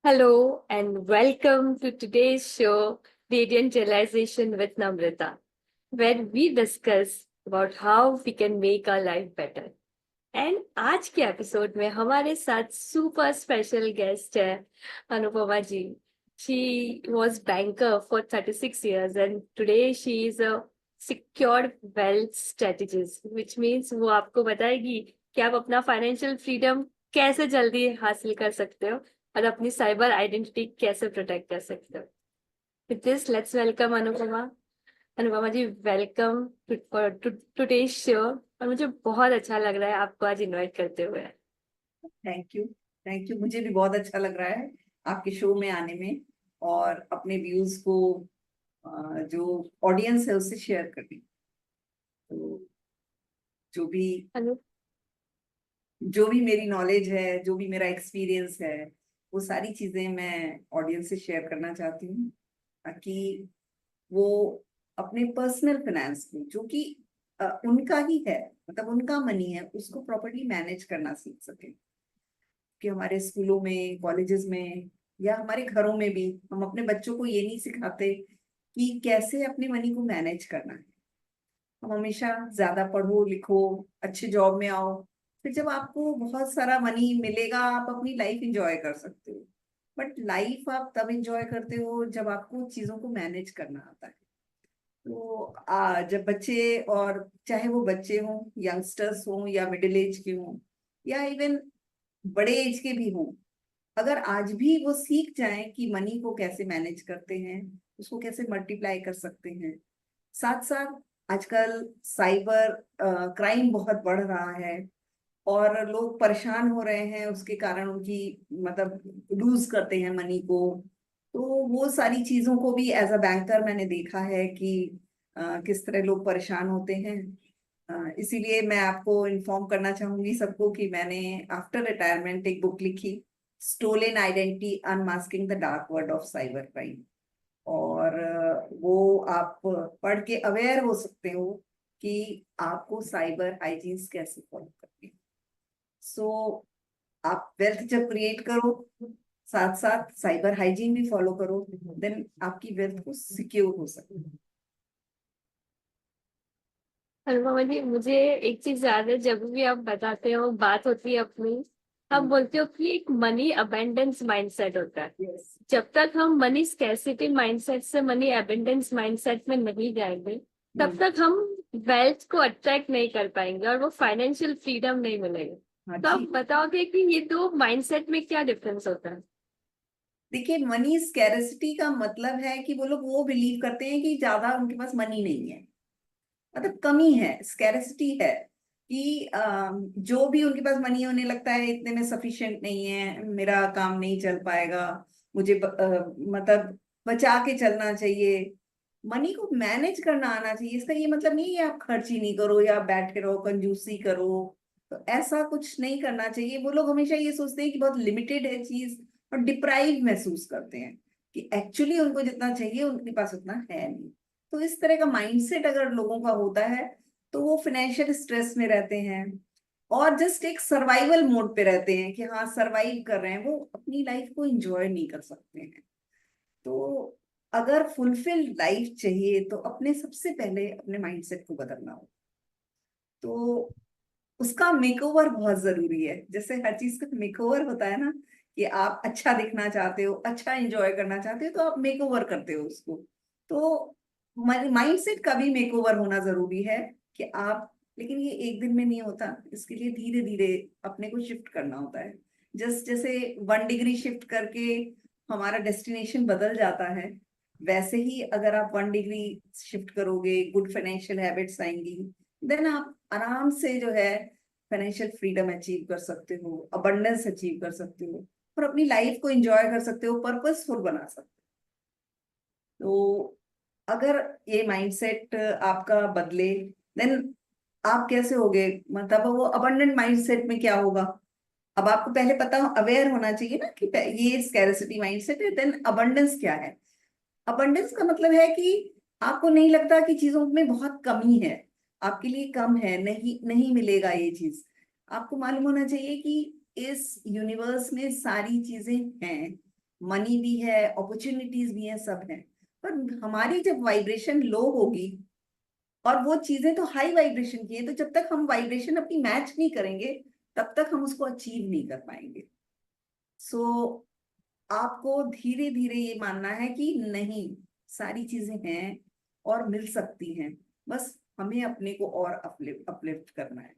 Hello and welcome to today's show, Radiant Realization with Namrata, where we discuss about how we can make our life better. And आज के episode में हमारे साथ super special guest है Anupama ji. She was banker for 36 years and today she is a secured wealth strategist, which means वो आपको बताएगी कि आप अपना फाइनेंशियल फ्रीडम कैसे जल्दी हासिल कर सकते हो और अपनी साइबर आइडेंटिटी कैसे प्रोटेक्ट कर सकते हो. With this let's welcome Anupama. Anupama ji, welcome to today's show. और मुझे बहुत अच्छा लग रहा है आपको आज इनवाइट करते हुए. थैंक यू मुझे भी बहुत अच्छा लग रहा है आपके शो में आने में और अपने व्यूज को जो ऑडियंस है उससे शेयर करने. तो जो भी अनु जो भी मेरी नॉलेज है, जो भी मेरा एक्सपीरियंस है, वो सारी चीजें मैं ऑडियंस से शेयर करना चाहती हूँ ताकि वो अपने पर्सनल फाइनेंस को, जो कि उनका ही है, मतलब उनका मनी है, उसको प्रॉपर्ली मैनेज करना सीख सके. कि हमारे स्कूलों में, कॉलेजेस में या हमारे घरों में भी हम अपने बच्चों को ये नहीं सिखाते कि कैसे अपने मनी को मैनेज करना है. हम हमेशा ज्यादा पढ़ो लिखो, अच्छे जॉब में आओ, फिर जब आपको बहुत सारा मनी मिलेगा आप अपनी लाइफ एंजॉय कर सकते हो. बट लाइफ आप तब एंजॉय करते हो जब आपको चीजों को मैनेज करना आता है. तो जब बच्चे, और चाहे वो बच्चे हों, यंगस्टर्स हों या मिडिल एज के हों या इवन बड़े एज के भी हों, अगर आज भी वो सीख जाएं कि मनी को कैसे मैनेज करते हैं, उसको कैसे मल्टीप्लाई कर सकते हैं. साथ साथ आजकल साइबर क्राइम बहुत बढ़ रहा है और लोग परेशान हो रहे हैं उसके कारण, उनकी मतलब लूज करते हैं मनी को. तो वो सारी चीजों को भी एज अ बैंकर मैंने देखा है कि किस तरह लोग परेशान होते हैं. इसीलिए मैं आपको इन्फॉर्म करना चाहूंगी सबको कि मैंने आफ्टर रिटायरमेंट एक बुक लिखी, stolen identity unmasking the dark world of cyber crime. और वो आप पढ़ के अवेयर हो सकते हो कि आपको साइबर हाइजीन्स कैसे फॉलो करनी है. सो आप वेल्थ जब क्रिएट करो, साथ साथ साइबर हाइजीन भी फॉलो करो, देन आपकी वेल्थ को सिक्योर हो सकती है. अनुपमा जी, मुझे एक चीज याद है, जब भी आप बताते हो, बात होती है अपनी, आप बोलते हो कि एक मनी अबेंडेंस माइंडसेट होता है. यस. जब तक हम मनी स्कैरसिटी माइंडसेट से मनी अबेंडेंस माइंडसेट में नहीं जाएंगे, तब तक हम वेल्थ को अट्रैक्ट नहीं कर पाएंगे और वो फाइनेंशियल फ्रीडम नहीं मिलेगा. हाँ तो आप जी. बताओगे कि ये दो माइंडसेट में क्या डिफरेंस होता है? देखिए, मनी स्कैरसिटी का मतलब है कि वो लोग वो बिलीव करते हैं कि ज्यादा उनके पास मनी नहीं है, मतलब कमी है. स्कैरसिटी है कि जो भी उनके पास मनी होने लगता है, इतने में सफिशिएंट नहीं है, मेरा काम नहीं चल पाएगा, मुझे मतलब बचा के चलना चाहिए, मनी को मैनेज करना आना चाहिए. इसका ये मतलब नहीं है आप खर्च ही नहीं करो या आप बैठे रहो कंजूसी करो. तो ऐसा कुछ नहीं करना चाहिए. वो लोग हमेशा ये सोचते हैं कि बहुत लिमिटेड है चीज और डिप्राइव महसूस करते हैं कि एक्चुअली उनको जितना चाहिए उनके पास उतना है नहीं. तो इस तरह का माइंडसेट अगर लोगों का होता है तो वो फाइनेंशियल स्ट्रेस में रहते हैं और जस्ट एक सर्वाइवल मोड पे रहते हैं कि हाँ सर्वाइव कर रहे हैं, वो अपनी लाइफ को एंजॉय नहीं कर सकते हैं. तो अगर फुलफिल लाइफ चाहिए तो अपने सबसे पहले अपने माइंडसेट को बदलना हो. तो उसका मेकओवर बहुत जरूरी है. जैसे हर चीज का मेकओवर होता है ना, कि आप अच्छा दिखना चाहते हो, अच्छा एंजॉय करना चाहते हो, तो आप मेकओवर करते हो उसको. तो माइंडसेट का भी मेकओवर होना जरूरी है कि आप, लेकिन ये एक दिन में नहीं होता, इसके लिए धीरे धीरे अपने को शिफ्ट करना होता है. जैसे 1 डिग्री शिफ्ट करके हमारा डेस्टिनेशन बदल जाता है, वैसे ही अगर आप 1 डिग्री शिफ्ट करोगे, गुड फाइनेंशियल हैबिट्स आएंगी, देन आप आराम से जो है फाइनेंशियल फ्रीडम अचीव कर सकते हो, अबंडेंस अचीव कर सकते हो और अपनी लाइफ को एंजॉय कर सकते हो, पर्पसफुल बना सकते हो. तो अगर ये माइंडसेट आपका बदले, देन आप कैसे होगे, मतलब वो अबंडेंट माइंडसेट में क्या होगा. अब आपको पहले पता अवेयर होना चाहिए ना कि ये स्कैरसिटी माइंडसेट है, देन अबंडेंस क्या है. अबंडेंस का मतलब है कि आपको नहीं लगता कि चीजों में बहुत कमी है, आपके लिए कम है, नहीं नहीं मिलेगा ये चीज. आपको मालूम होना चाहिए कि इस यूनिवर्स में सारी चीजें हैं, मनी भी है, अपॉर्चुनिटीज भी है, सब है। पर हमारी जब वाइब्रेशन लो होगी, और वो चीजें तो हाई वाइब्रेशन की है, तो जब तक हम वाइब्रेशन अपनी मैच नहीं करेंगे तब तक हम उसको अचीव नहीं कर पाएंगे। सो आपको धीरे धीरे ये मानना है कि नहीं, सारी चीजें हैं और मिल सकती हैं, बस हमें अपने को और अपलिफ्ट करना है,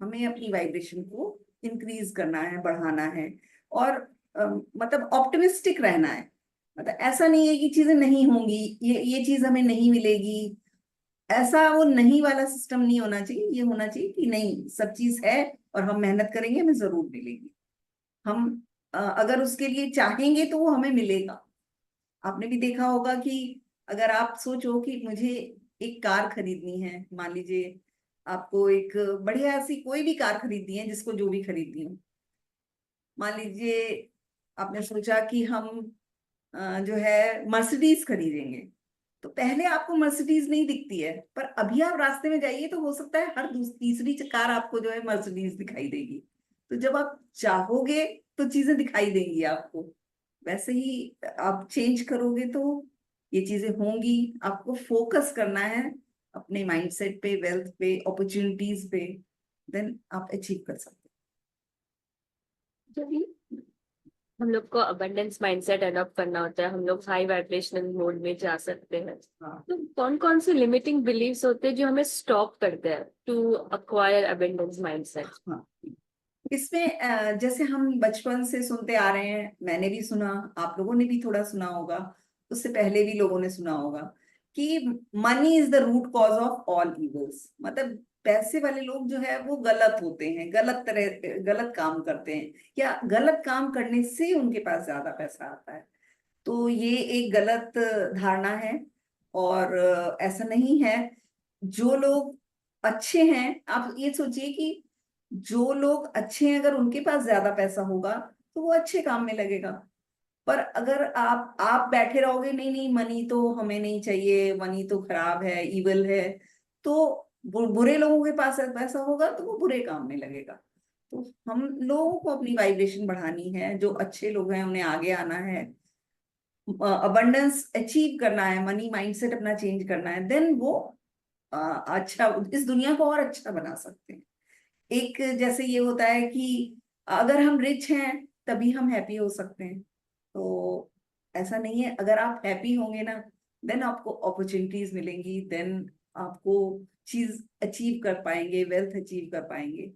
हमें अपनी वाइब्रेशन को इंक्रीज करना है, बढ़ाना है। और मतलब ऑप्टिमिस्टिक रहना है। मतलब ऐसा नहीं है कि चीजें नहीं होंगी, ये चीज हमें नहीं मिलेगी, ऐसा वो नहीं वाला सिस्टम नहीं होना चाहिए। ये होना चाहिए कि नहीं, सब चीज है और हम मेहनत करेंगे, हमें जरूर मिलेगी। हम अगर उसके लिए चाहेंगे तो वो हमें मिलेगा। आपने भी देखा होगा कि अगर आप सोचो कि मुझे एक कार खरीदनी है, मान लीजिए आपको एक बढ़िया सी कोई भी कार खरीदनी है, जिसको जो भी खरीदनी हो। मान लीजिए आपने सोचा कि हम जो है मर्सिडीज खरीदेंगे, तो पहले आपको मर्सिडीज नहीं दिखती है, पर अभी आप रास्ते में जाइए तो हो सकता है हर तीसरी कार आपको जो है मर्सिडीज दिखाई देगी। तो जब आप चाहोगे तो चीजें दिखाई देंगी आपको। वैसे ही आप चेंज करोगे तो ये चीजें होंगी। आपको फोकस करना है अपने माइंडसेट पे, वेल्थ पे, अपॉर्चुनिटीज पे, देन आप अचीव कर सकते जब भी हम लोग को अबंडेंस माइंडसेट अडॉप्ट करना होता है, हम लोग हाई वाइब्रेशनल मोड में जा सकते हैं। हो। हाँ। तो कौन कौन से लिमिटिंग बिलीव्स होते हैं जो हमें स्टॉप करते हैं टू अक्वायर अबंडेंस माइंडसेट? हाँ, इसमें जैसे हम बचपन से सुनते आ रहे हैं, मैंने भी सुना, आप लोगों ने भी थोड़ा सुना होगा, उससे पहले भी लोगों ने सुना होगा कि money is the root cause of all evils. मतलब पैसे वाले लोग जो है वो गलत होते हैं, गलत काम करते हैं, या गलत काम करने से उनके पास ज्यादा पैसा आता है। तो ये एक गलत धारणा है। और ऐसा नहीं है। जो लोग अच्छे हैं, आप ये सोचिए कि जो लोग अच्छे हैं, अगर उनके पास ज्यादा पैसा होगा तो वो अच्छे काम में लगेगा। पर अगर आप बैठे रहोगे, नहीं नहीं मनी तो हमें नहीं चाहिए, मनी तो खराब है, इविल है, तो बुरे लोगों के पास पैसा होगा तो वो बुरे काम में लगेगा। तो हम लोगों को अपनी वाइब्रेशन बढ़ानी है, जो अच्छे लोग हैं उन्हें आगे आना है, अबंडेंस अचीव करना है, मनी माइंडसेट अपना चेंज करना है, देन वो अच्छा, इस दुनिया को और अच्छा बना सकते हैं। एक जैसे ये होता है कि अगर हम रिच हैं तभी हम हैप्पी हो सकते हैं, तो ऐसा नहीं है। अगर आप हैप्पी होंगे ना, देन आपको अपॉर्चुनिटीज मिलेंगी, देन आपको चीज अचीव कर पाएंगे, वेल्थ अचीव कर पाएंगे।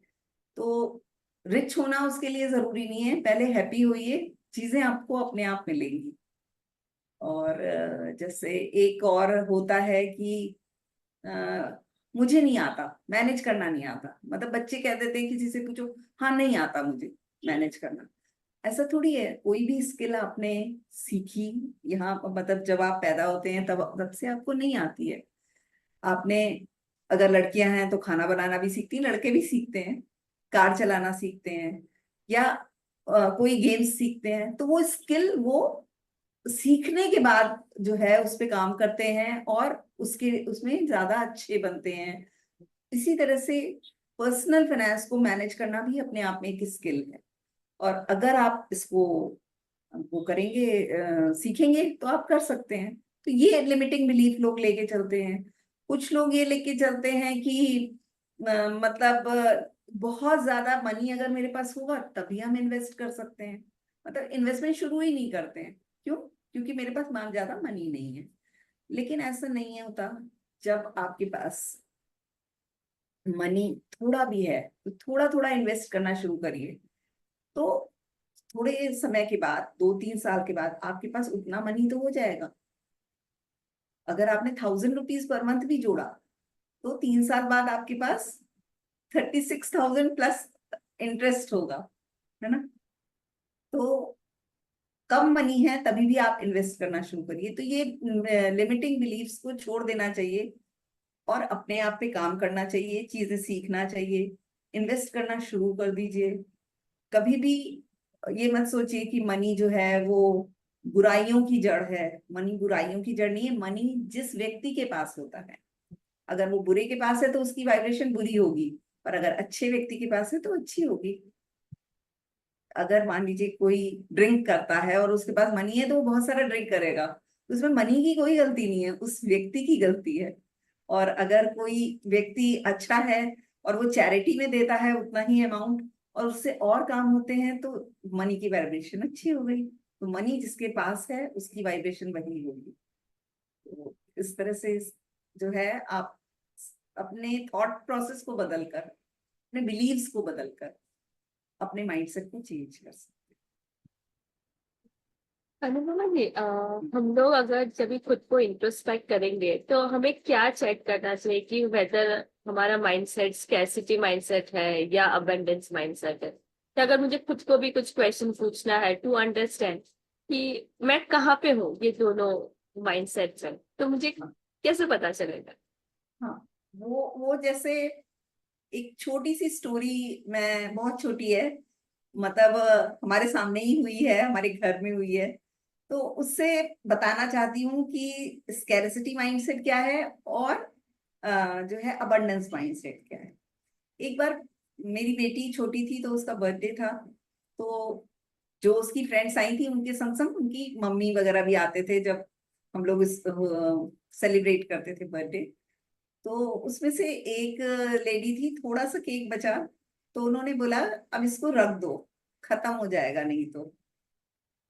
तो रिच होना उसके लिए जरूरी नहीं है, पहले हैप्पी होइए, चीजें आपको अपने आप मिलेंगी। और जैसे एक और होता है कि अ, मुझे नहीं आता, मैनेज करना नहीं आता। मतलब बच्चे कह देते हैं, किसी से पूछो, हाँ नहीं आता मुझे मैनेज करना। ऐसा थोड़ी है, कोई भी स्किल आपने सीखी यहाँ, मतलब जब आप पैदा होते हैं तब तब से आपको नहीं आती है। आपने, अगर लड़कियां हैं तो खाना बनाना भी सीखती हैं, लड़के भी सीखते हैं, कार चलाना सीखते हैं, या कोई गेम्स सीखते हैं, तो वो स्किल वो सीखने के बाद जो है उस पे काम करते हैं और उसके उसमें ज्यादा अच्छे बनते हैं। इसी तरह से पर्सनल फाइनेंस को मैनेज करना भी अपने आप में एक स्किल है। और अगर आप इसको वो करेंगे, सीखेंगे, तो आप कर सकते हैं। तो ये लिमिटिंग बिलीफ लोग लेके चलते हैं। कुछ लोग ये लेके चलते हैं कि मतलब बहुत ज्यादा मनी अगर मेरे पास होगा तभी हम इन्वेस्ट कर सकते हैं। मतलब इन्वेस्टमेंट शुरू ही नहीं करते हैं, क्यों? क्योंकि मेरे पास ज्यादा मनी नहीं है। लेकिन ऐसा नहीं होता। जब आपके पास मनी थोड़ा भी है तो थोड़ा थोड़ा इन्वेस्ट करना शुरू करिए। तो थोड़े समय के बाद, 2-3 साल के बाद आपके पास उतना मनी तो हो जाएगा। अगर आपने 1000 रुपीज पर मंथ भी जोड़ा, तो 3 साल बाद आपके पास 36,000 प्लस इंटरेस्ट होगा, है ना? तो कम मनी है तभी भी आप इन्वेस्ट करना शुरू करिए। तो ये लिमिटिंग बिलीफ्स को छोड़ देना चाहिए और अपने आप पे काम करना चाहिए, चीजें सीखना चाहिए, इन्वेस्ट करना शुरू कर दीजिए। कभी भी ये मत सोचिए कि मनी जो है वो बुराइयों की जड़ है। मनी बुराइयों की जड़ नहीं है। मनी जिस व्यक्ति के पास होता है, अगर वो बुरे के पास है तो उसकी वाइब्रेशन बुरी होगी, पर अगर अच्छे व्यक्ति के पास है तो अच्छी होगी। अगर मान लीजिए कोई ड्रिंक करता है और उसके पास मनी है तो वो बहुत सारा ड्रिंक करेगा, तो उसमें मनी की कोई गलती नहीं है, उस व्यक्ति की गलती है। और अगर कोई व्यक्ति अच्छा है और वो चैरिटी में देता है उतना ही अमाउंट और उससे और काम होते हैं, तो मनी की वाइब्रेशन अच्छी हो गई। तो मनी जिसके पास है उसकी वाइब्रेशन वही होगी। तो इस तरह से जो है, आप अपने थॉट प्रोसेस को बदलकर, अपने बिलीव्स को बदलकर अपने माइंडसेट को चेंज कर सकते अनुपमा जी, हम लोग अगर जब भी खुद को इंट्रोस्पेक्ट करेंगे तो हमें क्या चेक करना चाहिए कि वेदर हमारा माइंडसेट स्कैर्सिटी माइंडसेट है या अबंडेंस माइंडसेट है। तो अगर मुझे खुद को भी कुछ क्वेश्चन पूछना है टू अंडरस्टैंड कि मैं कहाँ पे हूँ ये दोनों माइंडसेट से, तो मुझे हैं। कैसे पता चलेगा? हाँ, वो जैसे एक छोटी सी स्टोरी, मैं बहुत छोटी है, मतलब हमारे सामने ही हुई है, हमारे घर में हुई है, तो उससे बताना चाहती हूँ कि स्कैरिसिटी माइंडसेट क्या है और जो है अबंडेंस माइंडसेट क्या है। एक बार मेरी बेटी छोटी थी तो उसका बर्थडे था, तो जो उसकी फ्रेंड्स आई थी उनके संग संग उनकी मम्मी वगैरह भी आते थे जब हम लोग इस सेलिब्रेट करते थे बर्थडे। तो उसमें से एक लेडी थी, थोड़ा सा केक बचा, तो उन्होंने बोला अब इसको रख दो, खत्म हो जाएगा नहीं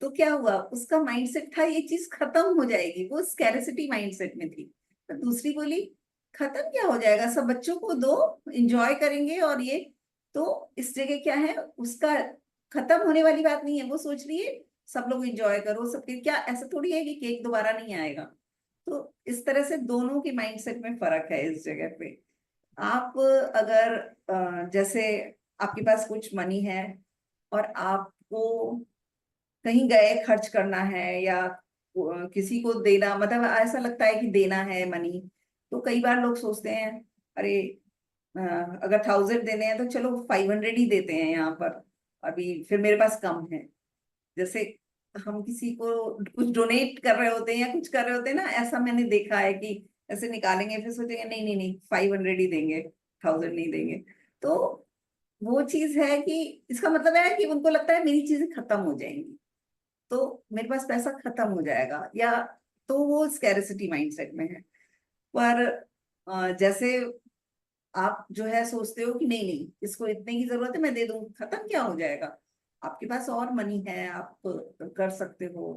तो क्या हुआ, उसका माइंडसेट था ये चीज खत्म हो जाएगी, वो स्कैरिसिटी माइंडसेट में थी। तो दूसरी बोली खत्म क्या हो जाएगा, सब बच्चों को दो, एंजॉय करेंगे, और ये तो इस जगह क्या है, उसका खत्म होने वाली बात नहीं है, वो सोच रही है सब लोग एंजॉय करो, सबके क्या ऐसा थोड़ी है कि केक दोबारा नहीं आएगा। तो इस तरह से दोनों के माइंडसेट में फर्क है इस जगह पे। आप अगर जैसे आपके पास कुछ मनी है और आपको कहीं गए खर्च करना है या किसी को देना, मतलब ऐसा लगता है कि देना है मनी, तो कई बार लोग सोचते हैं अरे अ, अगर 1000 देने हैं तो चलो 500 ही देते हैं यहाँ पर, अभी फिर मेरे पास कम है। जैसे हम किसी को कुछ डोनेट कर रहे होते हैं या कुछ कर रहे होते हैं ना, ऐसा मैंने देखा है कि ऐसे निकालेंगे फिर सोचेंगे नहीं नहीं नहीं 500 ही देंगे, 1000 नहीं देंगे। तो वो चीज है कि इसका मतलब है कि उनको लगता है मेरी चीजें खत्म हो जाएंगी तो मेरे पास पैसा खत्म हो जाएगा, या तो वो स्कैरिसिटी माइंडसेट में है। पर जैसे आप जो है सोचते हो कि नहीं नहीं इसको इतने की जरूरत है मैं दे दूं, खत्म क्या हो जाएगा, आपके पास और मनी है, आप कर सकते हो।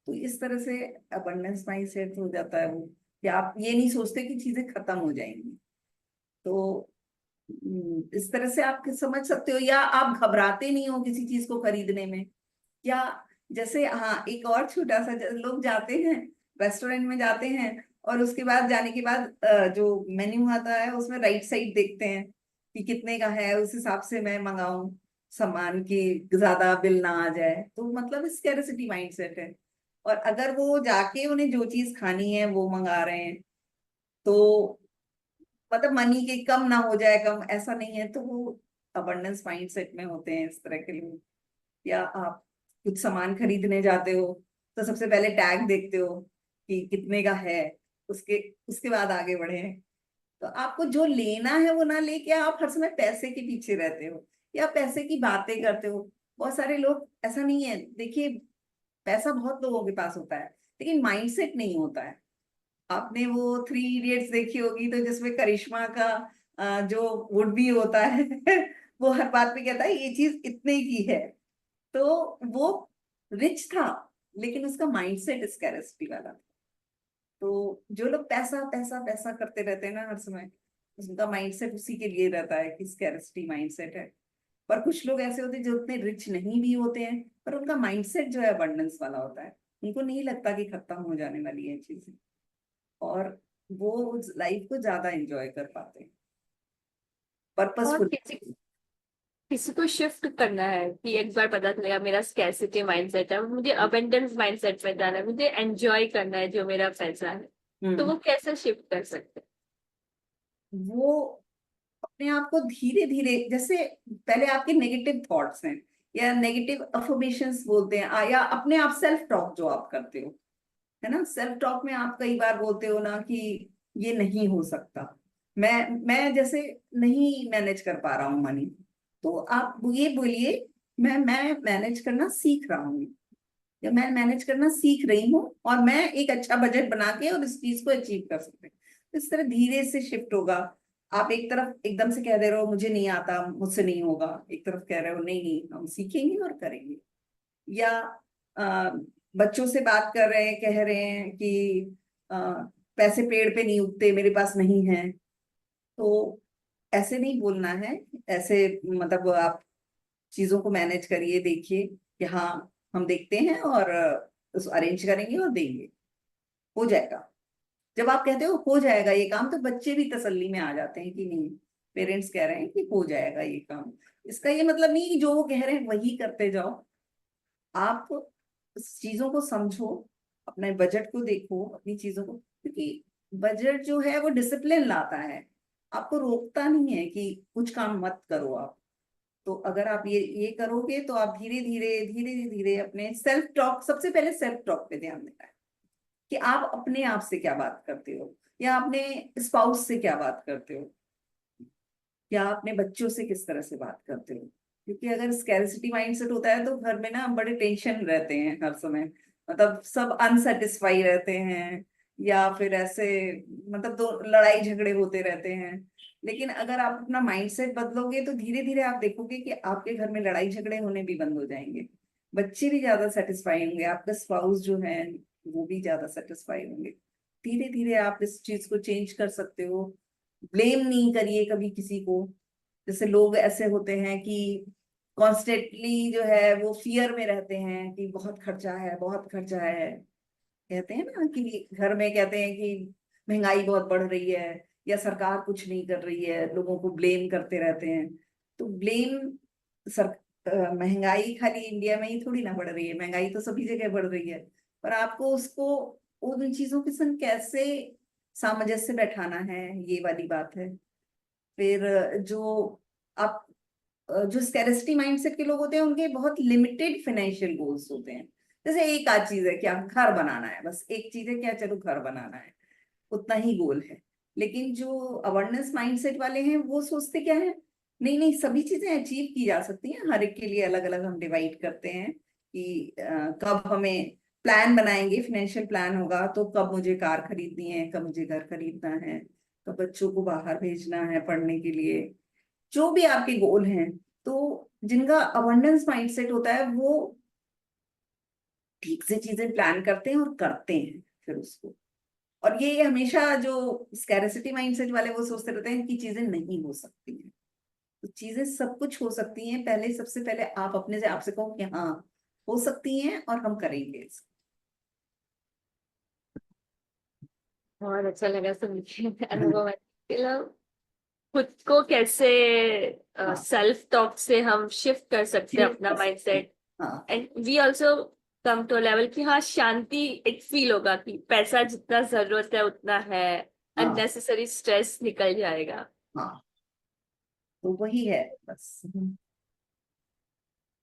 तो इस तरह से अबंडेंस माइंडसेट हो जाता है वो, कि आप ये नहीं सोचते कि चीजें खत्म हो जाएंगी। तो इस तरह से आप समझ सकते हो, या आप घबराते नहीं हो किसी चीज को खरीदने में। या जैसे हाँ, एक और छोटा सा, लोग जाते हैं रेस्टोरेंट में जाते हैं और उसके बाद जाने के बाद जो मेन्यू आता है उसमें राइट साइड देखते हैं कि कितने का है, उस हिसाब से मैं मंगाऊं सामान की, ज्यादा बिल ना आ जाए, तो मतलब स्कैरिसिटी माइंडसेट है। और अगर वो जाके उन्हें जो चीज खानी है वो मंगा रहे हैं, तो मतलब मनी के कम ना हो जाए, कम ऐसा नहीं है, तो वो अबंडेंस माइंडसेट में होते हैं इस तरह के लोग। या आप कुछ सामान खरीदने जाते हो तो सबसे पहले टैग देखते हो कि कितने का है, उसके उसके बाद आगे बढ़े। तो आपको जो लेना है वो ना लेके आप हर समय पैसे के पीछे रहते हो या पैसे की बातें करते हो। बहुत सारे लोग, ऐसा नहीं है, देखिए पैसा बहुत लोगों के पास होता है लेकिन माइंडसेट नहीं होता है। आपने वो 3 इडियट्स देखी होगी, तो जिसमें करिश्मा का जो वुड बी होता है वो हर बात में कहता है ये चीज इतने की है। तो वो रिच था लेकिन उसका माइंडसेट स्कैरिसिटी वाला था। तो जो लोग पैसा पैसा पैसा करते रहते हैं ना हर समय, उनका माइंडसेट उसी के लिए रहता है कि स्कैरिसिटी माइंडसेट है। पर कुछ लोग ऐसे होते हैं जो उतने रिच नहीं भी होते हैं पर उनका माइंडसेट जो है अबंडेंस वाला होता है, उनको नहीं लगता कि खत्म हो जाने वाली है चीजें, और वो लाइफ को ज्यादा एंजॉय कर पाते हैं और पर्पसफुल। किसी किसी को शिफ्ट करना है कि एक बार पता चलेगा मेरा स्कैर्सिटी माइंडसेट है, मुझे अबंडेंस माइंडसेट में जाना है, मुझे एंजॉय करना है जो मेरा पैसा है, तो हम्म वो कैसे शिफ्ट कर सकते वो अपने आप को धीरे धीरे, जैसे पहले आपके नेगेटिव थॉट्स हैं या नेगेटिव अफर्मेशंस बोलते हैं, या अपने आप सेल्फ टॉक जो आप करते हो, है ना, सेल्फ टॉक में आप कई बार बोलते हो ना कि ये नहीं हो सकता, मैं जैसे नहीं मैनेज कर पा रहा हूँ मनी, तो आप ये बोलिए मैं मैनेज करना सीख रहा हूँ, या मैं मैनेज करना सीख रही हूँ, और मैं एक अच्छा बजट बना के और इस चीज को अचीव कर सकते हैं। इस तरह धीरे से शिफ्ट होगा। आप एक तरफ एकदम से कह दे रहे हो मुझे नहीं आता, मुझसे नहीं होगा, एक तरफ कह रहे हो नहीं नहीं हम सीखेंगे और करेंगे। या अ, बच्चों से बात कर रहे हैं, कह रहे हैं कि अ, पैसे पेड़ पे नहीं उगते, मेरे पास नहीं है। तो ऐसे नहीं बोलना है। ऐसे मतलब आप चीजों को मैनेज करिए, देखिए कि हाँ हम देखते हैं और उसको अरेंज करेंगे और देंगे, हो जाएगा। जब आप कहते हो जाएगा ये काम, तो बच्चे भी तसल्ली में आ जाते हैं कि नहीं, पेरेंट्स कह रहे हैं कि हो जाएगा ये काम। इसका ये मतलब नहीं कि जो वो कह रहे हैं वही करते जाओ। आप इस चीजों को समझो, अपने बजट को देखो, अपनी चीजों को, क्योंकि बजट जो है वो डिसिप्लिन लाता है, आपको रोकता नहीं है कि कुछ काम मत करो आप। तो अगर आप ये करोगे तो आप धीरे धीरे अपने सेल्फ टॉक, सबसे पहले सेल्फ टॉक पे ध्यान देना है कि आप अपने आप से क्या बात करते हो, या अपने स्पाउस से क्या बात करते हो, या अपने बच्चों से किस तरह से बात करते हो। क्योंकि अगर स्कैरसिटी माइंडसेट होता है तो घर में ना बड़े टेंशन रहते हैं हर समय, मतलब सब अनसेटिस्फाई रहते हैं, या फिर ऐसे मतलब दो लड़ाई झगड़े होते रहते हैं। लेकिन अगर आप अपना माइंडसेट बदलोगे तो धीरे धीरे आप देखोगे कि आपके घर में लड़ाई झगड़े होने भी बंद हो जाएंगे, बच्चे भी ज्यादा सेटिस्फाई होंगे, आपका स्पाउस जो है वो भी ज्यादा सेटिस्फाई होंगे। धीरे धीरे आप इस चीज को चेंज कर सकते हो। ब्लेम नहीं करिए कभी किसी को। जैसे लोग ऐसे होते हैं कि कॉन्स्टेंटली जो है वो फियर में रहते हैं कि बहुत खर्चा है, बहुत खर्चा है। कहते हैं ना कि घर में कहते हैं कि महंगाई बहुत बढ़ रही है, या सरकार कुछ नहीं कर रही है, लोगों को ब्लेम करते रहते हैं। तो ब्लेम सर महंगाई खाली इंडिया में ही थोड़ी ना बढ़ रही है, महंगाई तो सभी जगह बढ़ रही है। पर आपको उसको उन चीजों के संग कैसे सामंजस्य बैठाना है, ये वाली बात है। फिर जो आप जो स्कैरेसिटी माइंडसेट के लोग होते हैं उनके बहुत लिमिटेड फाइनेंशियल गोल्स होते हैं। जैसे एक आध चीज है, क्या घर बनाना है, बस एक चीज है, क्या चलो घर बनाना है, उतना ही गोल है। लेकिन जो अवेयरनेस माइंडसेट वाले हैं वो सोचते क्या है, नहीं नहीं सभी चीजें अचीव की जा सकती हैं, हर एक के लिए अलग अलग हम डिवाइड करते हैं कि कब हमें प्लान बनाएंगे, फाइनेंशियल प्लान होगा तो कब मुझे कार खरीदनी है, कब मुझे घर खरीदना है, कब बच्चों को बाहर भेजना है पढ़ने के लिए, जो भी आपके गोल हैं। तो जिनका अबंडेंस माइंडसेट होता है वो ठीक से चीजें प्लान करते हैं और करते हैं फिर उसको। और ये हमेशा जो स्कैरेसिटी माइंडसेट वाले वो सोचते रहते हैं कि चीजें नहीं हो सकती हैं। तो चीजें सब कुछ हो सकती हैं, पहले सबसे पहले आप अपने से आपसे कहो कि हाँ हो सकती हैं और हम करेंगे इसको। बहुत अच्छा लगा सुन के अनुभव। मतलब खुद को कैसे हाँ सेल्फ टॉक से हम शिफ्ट कर सकते हैं shift अपना कर सकते हैं। माइंडसेट। हाँ and we also come to level कि हाँ शांति एक फील होगा कि पैसा जितना जरूरत है उतना है, हाँ अननेसेसरी स्ट्रेस निकल जाएगा। हाँ, तो वही है बस।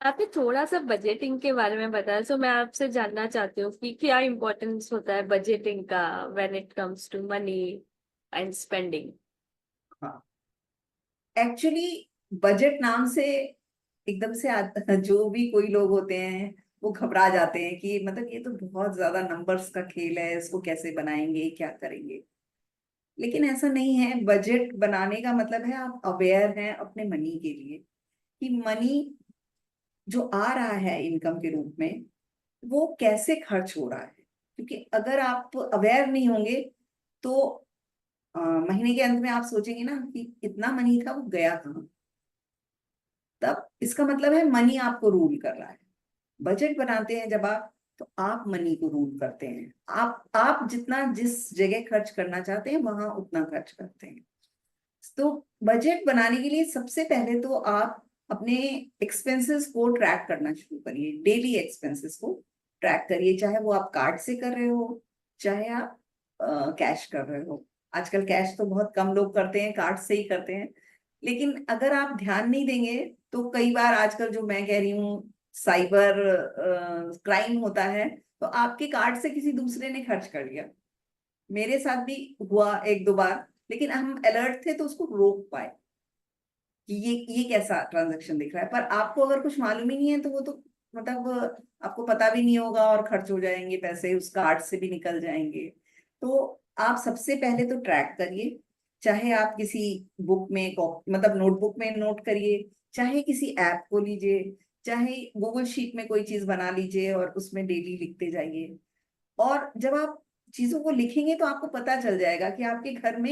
आपने थोड़ा सा बजटिंग के बारे में बताया, तो मैं आपसे जानना चाहती हूँ कि क्या इम्पोर्टेंस होता है बजटिंग का when it comes to money and spending. हाँ एक्चुअली बजट नाम से एकदम से जो भी कोई लोग होते हैं वो घबरा जाते हैं कि मतलब ये तो बहुत ज्यादा नंबर्स का खेल है, इसको कैसे बनाएंगे, क्या करेंगे। लेकिन ऐसा नहीं है, बजट बनाने का मतलब है आप अवेयर हैं अपने मनी के लिए, कि मनी जो आ रहा है इनकम के रूप में वो कैसे खर्च हो रहा है। क्योंकि अगर आप अवेयर नहीं होंगे तो महीने के अंत में आप सोचेंगे ना कि इतना मनी था वो गया कहाँ। तब इसका मतलब है मनी आपको रूल कर रहा है। बजट बनाते हैं जब आप, तो आप मनी को रूल करते हैं, आप जितना जिस जगह खर्च करना चाहते हैं वहां उतना खर्च करते हैं। तो बजट बनाने के लिए सबसे पहले तो आप अपने एक्सपेंसेस को ट्रैक करना शुरू करिए, डेली एक्सपेंसेस को ट्रैक करिए, चाहे वो आप कार्ड से कर रहे हो, चाहे आप कैश कर रहे हो। आजकल कैश तो बहुत कम लोग करते हैं, कार्ड से ही करते हैं। लेकिन अगर आप ध्यान नहीं देंगे तो कई बार आजकल जो मैं कह रही हूँ साइबर क्राइम होता है, तो आपके कार्ड से किसी दूसरे ने खर्च कर लिया। मेरे साथ भी हुआ एक दो बार, लेकिन हम अलर्ट थे तो उसको रोक पाए। कि ये कैसा ट्रांजैक्शन दिख रहा है। पर आपको अगर कुछ मालूम ही नहीं है तो वो तो मतलब आपको पता भी नहीं होगा और खर्च हो जाएंगे पैसे, उस कार्ड से भी निकल जाएंगे। तो आप सबसे पहले तो ट्रैक करिए, चाहे आप किसी बुक में मतलब नोटबुक में नोट करिए, चाहे किसी ऐप को लीजिए, चाहे गूगल शीट में कोई चीज बना लीजिए और उसमें डेली लिखते जाइए। और जब आप चीजों को लिखेंगे तो आपको पता चल जाएगा कि आपके घर में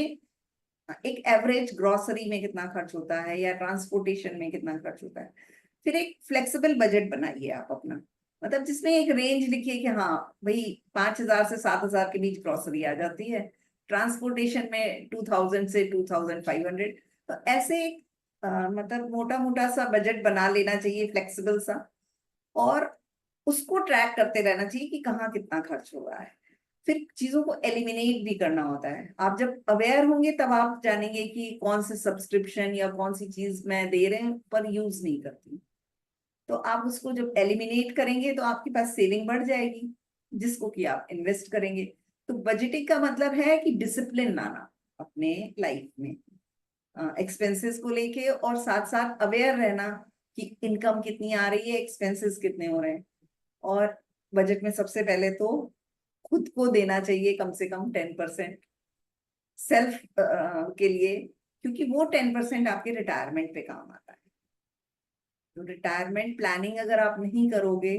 एक एवरेज ग्रोसरी में कितना खर्च होता है या ट्रांसपोर्टेशन में कितना खर्च होता है। फिर एक फ्लेक्सिबल बजट बनाइए आप अपना, मतलब जिसमें एक रेंज लिखिए कि हाँ भाई 5,000 से 7,000 के बीच ग्रोसरी आ जाती है, ट्रांसपोर्टेशन में 2,000 से 2,500। तो ऐसे एक मतलब मोटा मोटा सा बजट बना लेना चाहिए, फ्लेक्सिबल सा। और उसको ट्रैक करते रहना चाहिए कि कहाँ कितना खर्च हो रहा है। फिर चीजों को एलिमिनेट भी करना होता है। आप जब अवेयर होंगे तब आप जानेंगे कि कौन से सब्सक्रिप्शन या कौन सी चीज मैं दे रहे हैं पर यूज नहीं करती। तो आप उसको जब एलिमिनेट करेंगे तो आपके पास सेविंग बढ़ जाएगी, जिसको कि आप इन्वेस्ट करेंगे। तो बजटिंग का मतलब है कि डिसिप्लिन लाना अपने लाइफ में एक्सपेंसेस को लेके, और साथ साथ अवेयर रहना कि इनकम कितनी आ रही है, एक्सपेंसेस कितने हो रहे हैं। और बजट में सबसे पहले तो खुद को देना चाहिए कम से कम 10% सेल्फ के लिए, क्योंकि वो 10% आपके रिटायरमेंट पे काम आता है। तो रिटायरमेंट प्लानिंग अगर आप नहीं करोगे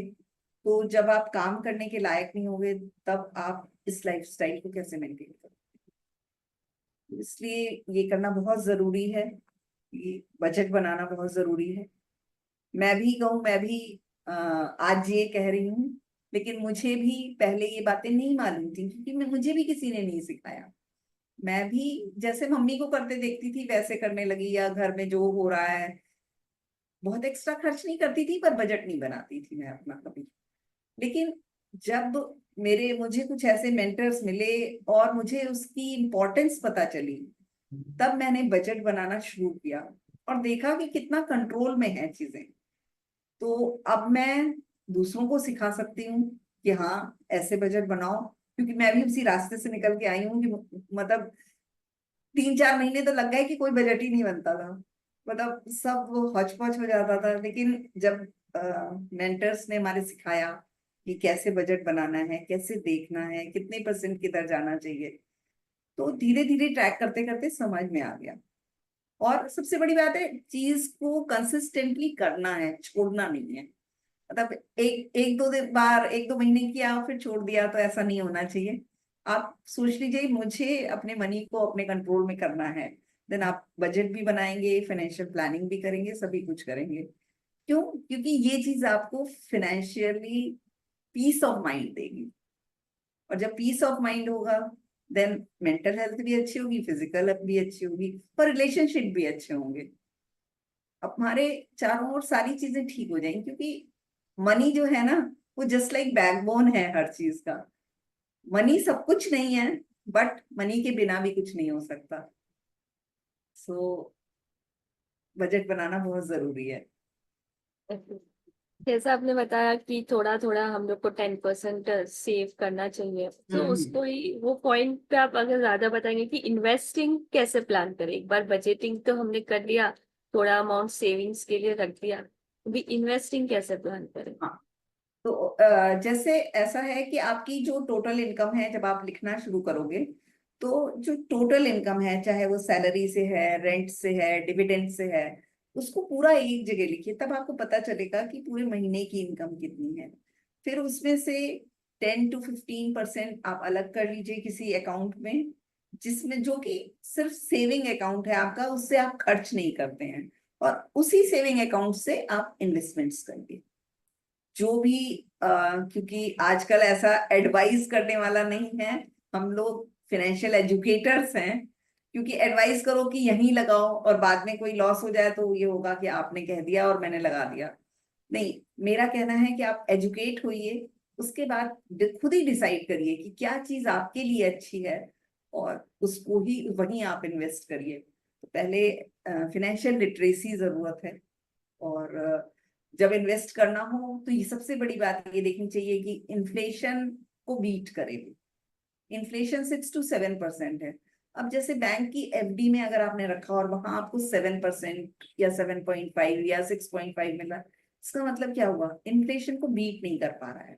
तो जब आप काम करने के लायक नहीं होगे तब आप इस लाइफस्टाइल को कैसे मेंटेन करोगे। इसलिए ये करना बहुत जरूरी है, ये बजट बनाना बहुत जरूरी है। मैं भी कहूँ, मैं भी आज ये कह रही हूँ, लेकिन मुझे भी पहले ये बातें नहीं मालूम थी, क्योंकि मुझे भी किसी ने नहीं सिखाया। मैं भी जैसे मम्मी को करते देखती थी वैसे करने लगी, या घर में जो हो रहा है, बहुत एक्स्ट्रा खर्च नहीं करती थी पर बजट नहीं बनाती थी मैं अपना कभी। लेकिन जब मुझे कुछ ऐसे मेंटर्स मिले और मुझे उसकी इम्पोर्टेंस पता चली, तब मैंने बजट बनाना शुरू किया और देखा कि कितना कंट्रोल में है चीजें। तो अब मैं दूसरों को सिखा सकती हूँ कि हाँ ऐसे बजट बनाओ, क्योंकि मैं भी उसी रास्ते से निकल के आई हूँ कि मतलब 3-4 महीने तो लग गए कि कोई बजट ही नहीं बनता था, मतलब सब वो हौच पौच हो जाता था। लेकिन जब मेंटर्स ने हमारे सिखाया कि कैसे बजट बनाना है, कैसे देखना है, कितने परसेंट किधर जाना चाहिए, तो धीरे धीरे ट्रैक करते करते समझ में आ गया। और सबसे बड़ी बात है, चीज को कंसिस्टेंटली करना है, छोड़ना नहीं है। मतलब एक दो दिन बार 1-2 महीने किया और फिर छोड़ दिया, तो ऐसा नहीं होना चाहिए। आप सोच लीजिए मुझे अपने मनी को अपने कंट्रोल में करना है, देन आप बजट भी बनाएंगे, फाइनेंशियल प्लानिंग भी करेंगे, सभी कुछ करेंगे। क्यों? क्योंकि ये चीज आपको फाइनेंशियली पीस ऑफ माइंड देगी। और जब पीस ऑफ माइंड होगा देन मेंटल हेल्थ भी अच्छी होगी, फिजिकल हेल्थ भी अच्छी होगी, और रिलेशनशिप भी अच्छे होंगे। अब हमारे चारों ओर सारी चीजें ठीक हो जाएंगी, क्योंकि मनी जो है ना, वो जस्ट लाइक बैकबोन है हर चीज का। मनी सब कुछ नहीं है, बट मनी के बिना भी कुछ नहीं हो सकता। सो बजट बनाना बहुत जरूरी है। जैसा आपने बताया कि थोड़ा थोड़ा हम लोग को 10% सेव करना चाहिए, तो हम्म। उसको ही वो पॉइंट पे आप अगर ज्यादा बताएंगे कि इन्वेस्टिंग कैसे प्लान करें। एक बार बजटिंग तो हमने कर लिया, थोड़ा अमाउंट सेविंग्स के लिए रख दिया, अभी इन्वेस्टिंग कैसे प्लान करें। हाँ, तो जैसे ऐसा है कि आपकी जो टोटल इनकम है, जब आप लिखना शुरू करोगे तो जो टोटल इनकम है, चाहे वो सैलरी से है, रेंट से है, डिविडेंड से है, उसको पूरा एक जगह लिखिए, तब आपको पता चलेगा कि पूरे महीने की इनकम कितनी है। फिर उसमें से 10 to 15% आप अलग कर लीजिए किसी अकाउंट में, जिसमें जो कि सिर्फ सेविंग अकाउंट है आपका, उससे आप खर्च नहीं करते हैं, और उसी सेविंग अकाउंट से आप इन्वेस्टमेंट्स करिए। जो भी क्योंकि आजकल ऐसा एडवाइस करने वाला नहीं है, हम लोग फाइनेंशियल एजुकेटर्स हैं। क्योंकि एडवाइस करो कि यहीं लगाओ और बाद में कोई लॉस हो जाए तो ये होगा कि आपने कह दिया और मैंने लगा दिया। नहीं, मेरा कहना है कि आप एजुकेट होइए, उसके बाद खुद ही डिसाइड करिए कि क्या चीज आपके लिए अच्छी है, और उसको ही वहीं आप इन्वेस्ट करिए। तो पहले फाइनेंशियल लिटरेसी जरूरत है। और जब इन्वेस्ट करना हो तो ये सबसे बड़ी बात ये देखनी चाहिए कि इन्फ्लेशन को बीट करे। इन्फ्लेशन 6 to 7% है। अब जैसे बैंक की एफडी में अगर आपने रखा और वहां आपको 7% या 7.5 या 6.5 मिला, इसका मतलब क्या हुआ? इन्फ्लेशन को बीट नहीं कर पा रहा है,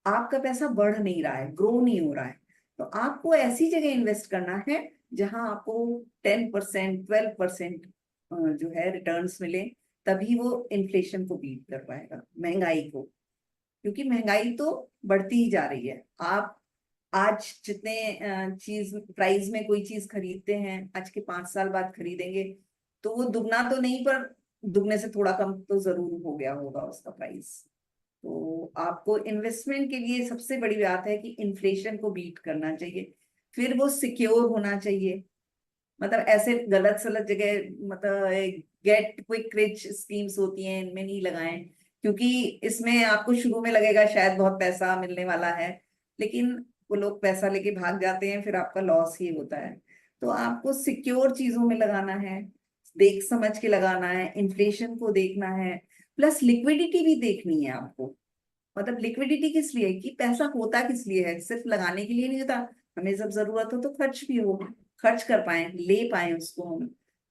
आपका पैसा बढ़ नहीं रहा है, ग्रो नहीं हो रहा है। तो आपको ऐसी जगह इन्वेस्ट करना है जहां आपको 10%, 12% जो है रिटर्न्स मिले, तभी वो इन्फ्लेशन को बीट कर पाएगा, महंगाई को। क्योंकि महंगाई तो बढ़ती ही जा रही है। आप आज जितने चीज प्राइस में कोई चीज खरीदते हैं, आज के 5 साल बाद खरीदेंगे तो वो दुगना तो नहीं, पर दुगने से थोड़ा कम तो जरूर हो गया होगा उसका प्राइस। तो आपको इन्वेस्टमेंट के लिए सबसे बड़ी बात है कि इन्फ्लेशन को बीट करना चाहिए, फिर वो सिक्योर होना चाहिए। मतलब ऐसे गलत सलत जगह, मतलब गेट क्विक रिच स्कीम्स होती हैं, इनमें नहीं लगाएं। क्योंकि इसमें आपको शुरू में लगेगा शायद बहुत पैसा मिलने वाला है, लेकिन वो लोग पैसा लेके भाग जाते हैं, फिर आपका लॉस ही होता है। तो आपको सिक्योर चीजों में लगाना है, देख समझ के लगाना है, इन्फ्लेशन को देखना है, प्लस लिक्विडिटी भी देखनी है आपको। मतलब लिक्विडिटी किस लिए? कि पैसा होता किस लिए है, सिर्फ लगाने के लिए नहीं होता, हमें जब जरूरत हो तो खर्च भी हो, खर्च कर पाए, ले पाए उसको हम।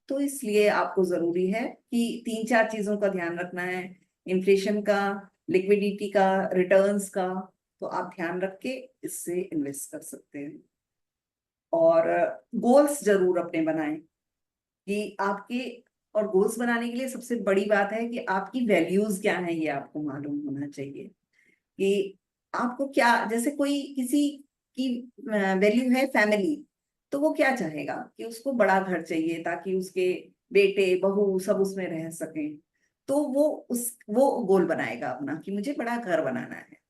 तो इसलिए आपको जरूरी है कि 3 4 चीजों का ध्यान रखना है, इन्फ्लेशन का, लिक्विडिटी का, रिटर्न्स का। तो आप ध्यान रख के इससे इन्वेस्ट कर सकते हैं। और गोल्स जरूर अपने बनाएं कि आपके, और गोल्स बनाने के लिए सबसे बड़ी बात है कि आपकी वैल्यूज क्या है, ये आपको मालूम होना चाहिए। कि आपको क्या, जैसे कोई किसी की वैल्यू है फैमिली, तो वो क्या चाहेगा कि उसको बड़ा घर चाहिए ताकि उसके बेटे बहू सब उसमें रह सकें। तो वो गोल बनाएगा अपना कि मुझे बड़ा घर बनाना है।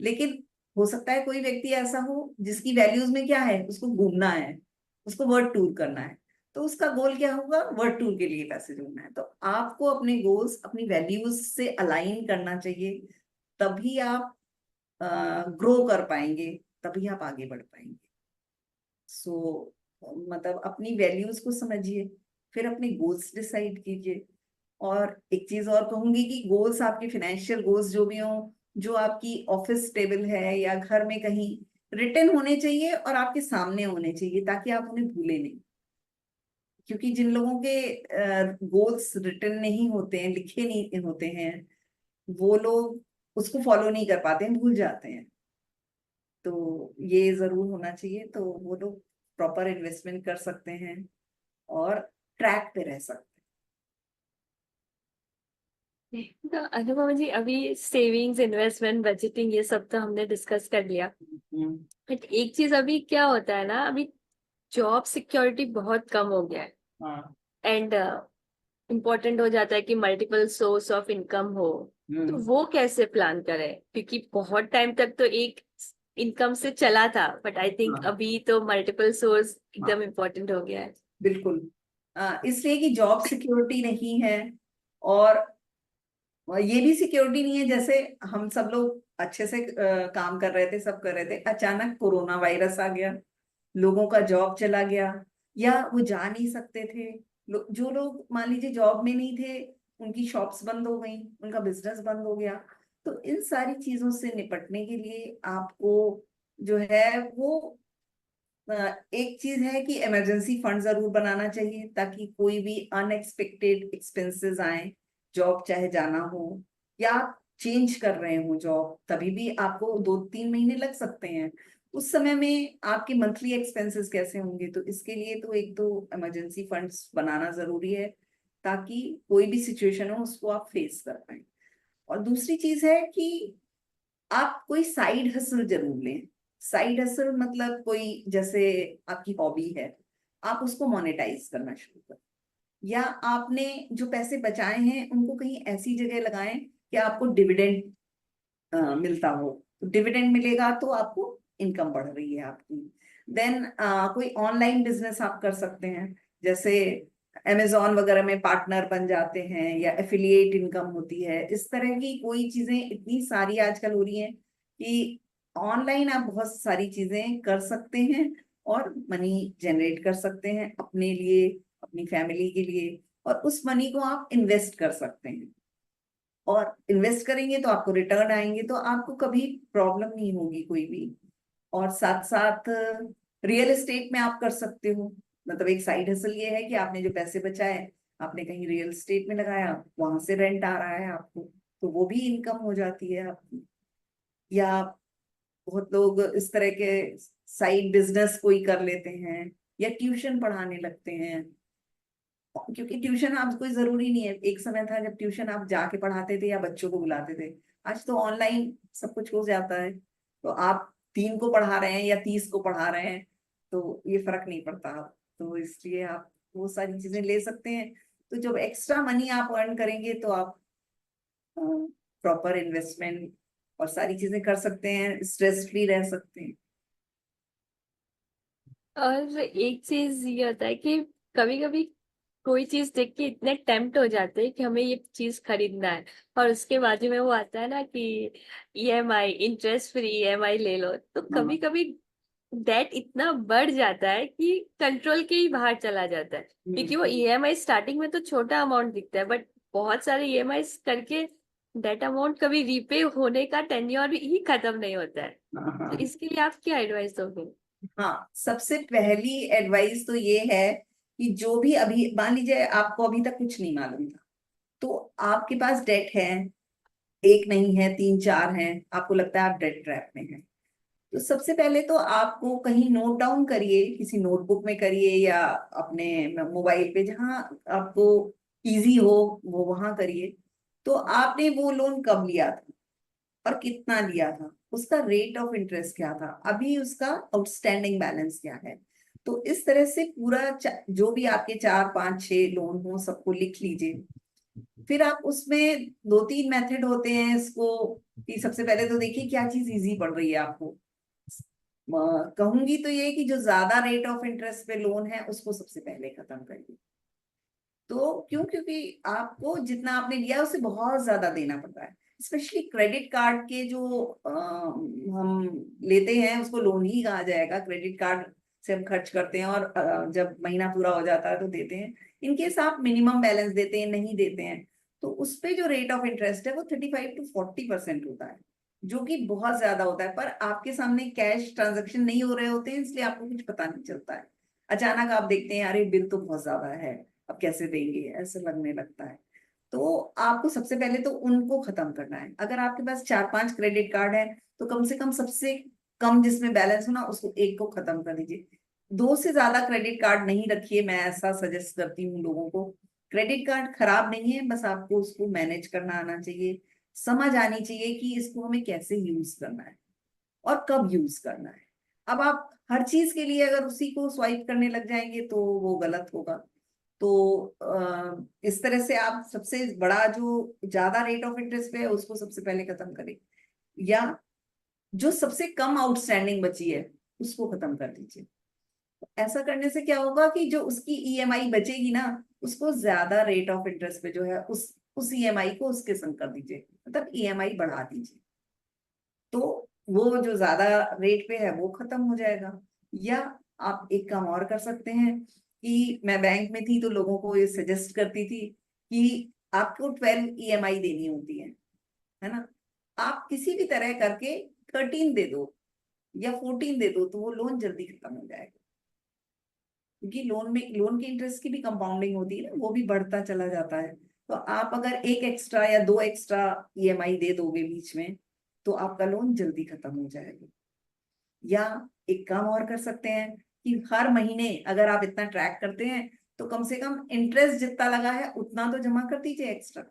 लेकिन हो सकता है कोई व्यक्ति ऐसा हो जिसकी वैल्यूज में क्या है, उसको घूमना है, उसको वर्ल्ड टूर करना है। तो उसका गोल क्या होगा? वर्ल्ड टूर के लिए पैसे जोड़ना है। तो आपको अपने गोल्स अपनी वैल्यूज से अलाइन करना चाहिए, तभी आप ग्रो कर पाएंगे, तभी आप आगे बढ़ पाएंगे। सो मतलब अपनी वैल्यूज को समझिए, फिर अपने गोल्स डिसाइड कीजिए। और एक चीज और कहूंगी कि गोल्स, आपके फाइनेंशियल गोल्स जो भी हों, जो आपकी ऑफिस टेबल है या घर में कहीं रिटन होने चाहिए और आपके सामने होने चाहिए, ताकि आप उन्हें भूले नहीं। क्योंकि जिन लोगों के गोल्स रिटन नहीं होते हैं, लिखे नहीं होते हैं, वो लोग उसको फॉलो नहीं कर पाते हैं, भूल जाते हैं। तो ये जरूर होना चाहिए, तो वो लोग प्रॉपर इन्वेस्टमेंट कर सकते हैं और ट्रैक पे रह सकते तो अनुपमा जी, अभी सेविंग्स, इन्वेस्टमेंट, बजटिंग, ये सब तो हमने डिस्कस कर लिया। हैं। बट एक चीज अभी क्या होता है ना, अभी जॉब सिक्योरिटी बहुत कम हो गया है। हाँ। एंड इम्पोर्टेंट हो जाता है कि मल्टीपल सोर्स ऑफ इनकम हो। तो वो कैसे प्लान करें? क्योंकि बहुत टाइम तक तो एक इनकम से चला था, बट आई थिंक हाँ। अभी तो मल्टीपल सोर्स हाँ, एकदम इम्पोर्टेंट हो गया है। बिल्कुल। इसलिए कि जॉब सिक्योरिटी नहीं है, और ये भी सिक्योरिटी नहीं है। जैसे हम सब लोग अच्छे से काम कर रहे थे, सब कर रहे थे, अचानक कोरोना वायरस आ गया, लोगों का जॉब चला गया, या वो जा नहीं सकते थे। जो लोग मान लीजिए जॉब में नहीं थे, उनकी शॉप्स बंद हो गई, उनका बिजनेस बंद हो गया। तो इन सारी चीजों से निपटने के लिए आपको जो है वो अ, एक चीज है कि इमरजेंसी फंड जरूर बनाना चाहिए, ताकि कोई भी अनएक्सपेक्टेड एक्सपेंसेस आए, जॉब चाहे जाना हो या आप चेंज कर रहे हो जॉब, तभी भी आपको 2 3 महीने लग सकते हैं। उस समय में आपके मंथली एक्सपेंसेस कैसे होंगे? तो इसके लिए तो एक दो इमरजेंसी फंड्स बनाना जरूरी है, ताकि कोई भी सिचुएशन हो उसको आप फेस कर पाए। और दूसरी चीज है कि आप कोई साइड हसल जरूर लें। साइड हसल मतलब कोई, जैसे आपकी हॉबी है, आप उसको मोनेटाइज करना शुरू करें, या आपने जो पैसे बचाए हैं उनको कहीं ऐसी जगह लगाएं कि आपको डिविडेंड मिलता हो। तो डिविडेंड मिलेगा तो आपको इनकम बढ़ रही है आपकी। देन कोई ऑनलाइन बिजनेस आप कर सकते हैं, जैसे अमेजोन वगैरह में पार्टनर बन जाते हैं, या एफिलिएट इनकम होती है। इस तरह की कोई चीजें इतनी सारी आजकल हो रही हैं कि ऑनलाइन आप बहुत सारी चीजें कर सकते हैं और मनी जनरेट कर सकते हैं अपने लिए, अपनी फैमिली के लिए। और उस मनी को आप इन्वेस्ट कर सकते हैं, और इन्वेस्ट करेंगे तो आपको रिटर्न आएंगे, तो आपको कभी प्रॉब्लम नहीं होगी कोई भी। और साथ साथ रियल एस्टेट में आप कर सकते हो, मतलब एक साइड हसल ये है कि आपने जो पैसे बचाए आपने कहीं रियल एस्टेट में लगाया, वहां से रेंट आ रहा है आपको, तो वो भी इनकम हो जाती है आपकी। या बहुत लोग इस तरह के साइड बिजनेस कोई कर लेते हैं, या ट्यूशन पढ़ाने लगते हैं, क्योंकि ट्यूशन आप कोई जरूरी नहीं है, एक समय था जब ट्यूशन आप जाके पढ़ाते थे या बच्चों को बुलाते थे, आज तो ऑनलाइन सब कुछ हो जाता है, तो आप 3 को पढ़ा रहे हैं या 30 को पढ़ा रहे हैं, तो ये फर्क नहीं पड़ता। तो इसलिए आप वो सारी चीजें ले सकते हैं। तो जब एक्स्ट्रा मनी आप अर्न करेंगे तो आप प्रॉपर इन्वेस्टमेंट और सारी चीजें कर सकते हैं, स्ट्रेस फ्री रह सकते हैं। और एक चीज ये होता है कि कभी कभी कोई चीज देख के इतने टेम्प्ट हो जाते हैं कि हमें ये चीज खरीदना है, और उसके बाजू में वो आता है ना कि ईएमआई, इंटरेस्ट फ्री ईएमआई ले लो, तो कभी हाँ। कभी डेट इतना बढ़ जाता है कि कंट्रोल के ही बाहर चला जाता है, क्योंकि वो ईएमआई स्टार्टिंग में तो छोटा अमाउंट दिखता है, बट बहुत सारे ईएमआई करके डेट अमाउंट कभी रीपे होने का टेन्योर ही खत्म नहीं होता है। हाँ। तो हाँ। इसके लिए आप क्या एडवाइस दोगे? हाँ, सबसे पहली एडवाइस तो ये है कि जो भी अभी मान लीजिए आपको अभी तक कुछ नहीं मालूम था, तो आपके पास डेट है, एक नहीं है, 3 4 हैं, आपको लगता है आप डेट ट्रैप में हैं, तो सबसे पहले तो आपको कहीं नोट डाउन करिए, किसी नोटबुक में करिए या अपने मोबाइल पे जहाँ आपको इजी हो वो वहां करिए। तो आपने वो लोन कब लिया था और कितना लिया था, उसका रेट ऑफ इंटरेस्ट क्या था, अभी उसका आउटस्टैंडिंग बैलेंस क्या है। तो इस तरह से पूरा जो भी आपके 4 5 6 लोन हो सबको लिख लीजिए। फिर आप उसमें 2 3 मेथड होते हैं इसको, कि सबसे पहले तो देखिए क्या चीज इजी पड़ रही है आपको। कहूंगी तो ये कि जो ज्यादा रेट ऑफ इंटरेस्ट पे लोन है उसको सबसे पहले खत्म करिए। तो क्यों, क्योंकि आपको जितना आपने लिया है उससे बहुत ज्यादा देना पड़ रहा है, स्पेशली क्रेडिट कार्ड के जो हम लेते हैं उसको लोन ही कहा जाएगा, क्रेडिट कार्ड से हम खर्च करते हैं और जब महीना पूरा हो जाता है तो देते हैं। इनकेस आप मिनिमम बैलेंस देते हैं, नहीं देते हैं, तो उस पे जो रेट ऑफ इंटरेस्ट है वो 35 to 40% होता है, जो कि बहुत ज्यादा होता है। पर आपके सामने कैश ट्रांजेक्शन नहीं हो रहे होते हैं, इसलिए आपको कुछ पता नहीं चलता है। अचानक आप देखते हैं अरे बिल तो बहुत ज्यादा है, अब कैसे देंगे, ऐसे लगने लगता है। तो आपको सबसे पहले तो उनको खत्म करना है। अगर आपके पास 4 5 क्रेडिट कार्ड है तो कम से कम सबसे कम जिसमें बैलेंस हो ना उसको एक को खत्म कर दीजिए। 2 से ज्यादा क्रेडिट कार्ड नहीं रखिए, मैं ऐसा सजेस्ट करती हूँ लोगों को। क्रेडिट कार्ड खराब नहीं है, बस आपको उसको मैनेज करना आना चाहिए, समझ आनी चाहिए कि इसको हमें कैसे यूज करना है और कब यूज करना है। अब आप हर चीज के लिए अगर उसी को स्वाइप करने लग जाएंगे तो वो गलत होगा। तो इस तरह से आप सबसे बड़ा जो ज्यादा रेट ऑफ इंटरेस्ट पे है उसको सबसे पहले खत्म करें, या जो सबसे कम आउटस्टैंडिंग बची है उसको खत्म कर दीजिए। ऐसा करने से क्या होगा कि जो उसकी ईएमआई बचेगी ना उसको ज्यादा रेट ऑफ इंटरेस्ट पे जो है उस ईएमआई को उसके संग कर दीजिए, मतलब ईएमआई बढ़ा दीजिए, तो वो जो ज्यादा रेट पे है वो खत्म हो जाएगा। या आप एक काम और कर सकते हैं, कि मैं बैंक में थी तो लोगों को ये सजेस्ट करती थी कि आपको 12 ईएमआई देनी होती है ना, आप किसी भी तरह करके 13 दे दो या 14 दे दो, तो वो लोन जल्दी खत्म हो जाएगा। क्योंकि लोन के इंटरेस्ट की भी कंपाउंडिंग होती है ना, वो भी बढ़ता चला जाता है। तो आप अगर एक एक्स्ट्रा या 2 एक्स्ट्रा ईएमआई दे दोगे बीच में तो आपका लोन जल्दी खत्म हो जाएगा। या एक काम और कर सकते हैं कि हर महीने अगर आप इतना ट्रैक करते हैं तो कम से कम इंटरेस्ट जितना लगा है उतना तो जमा कर दीजिए एक्स्ट्रा।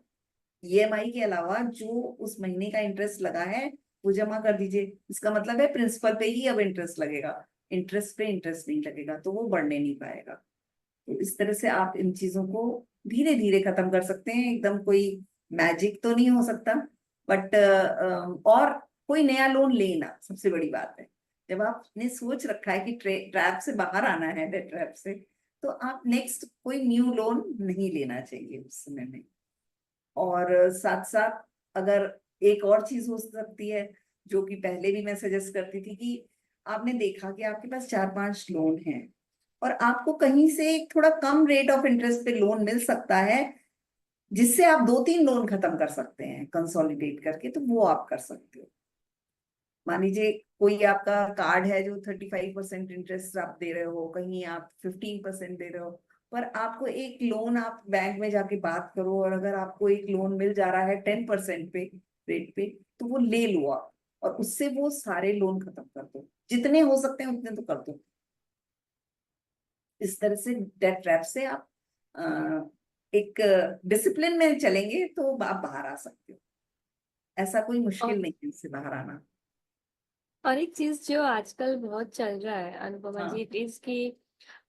ईएमआई के अलावा जो उस महीने का इंटरेस्ट लगा है वो जमा कर दीजिए। इसका मतलब है प्रिंसिपल पे ही अब इंटरेस्ट लगेगा, इंटरेस्ट पे इंटरेस्ट नहीं लगेगा, तो वो बढ़ने नहीं पाएगा। तो इस तरह से आप इन चीजों को धीरे धीरे खत्म कर सकते हैं, एकदम कोई मैजिक तो नहीं हो सकता, बट और कोई नया लोन लेना सबसे बड़ी बात है। जब आपने सोच रखा है कि ट्रैप से बाहर आना है, डेट ट्रैप से, तो आप नेक्स्ट कोई न्यू लोन नहीं लेना चाहिए उस समय में। और साथ साथ अगर एक और चीज हो सकती है जो कि पहले भी मैं सजेस्ट करती थी, कि आपने देखा कि आपके पास 4 5 लोन हैं और आपको कहीं से थोड़ा कम रेट ऑफ इंटरेस्ट पे लोन मिल सकता है, जिससे आप 2 3 लोन खत्म कर सकते हैं कंसोलिडेट करके, तो वो आप कर सकते हो। मान लीजिए कोई आपका कार्ड है जो 35% इंटरेस्ट आप दे रहे हो, कहीं आप 15% दे रहे हो, पर आपको एक लोन, आप बैंक में जाके बात करो, और अगर आपको एक लोन मिल जा रहा है 10% पे रेट पे, तो वो ले लो आप, और उससे वो सारे लोन खत्म कर दो, जितने हो सकते हैं उतने तो कर दो। इस तरह से डेट ट्रैप से आप एक डिसिप्लिन में चलेंगे तो आप बाहर आ सकते हो। ऐसा कोई और मुश्किल नहीं है इससे बाहर आना। और एक चीज जो आजकल बहुत चल रहा है अनुपमा जी, हाँ, इट इज कि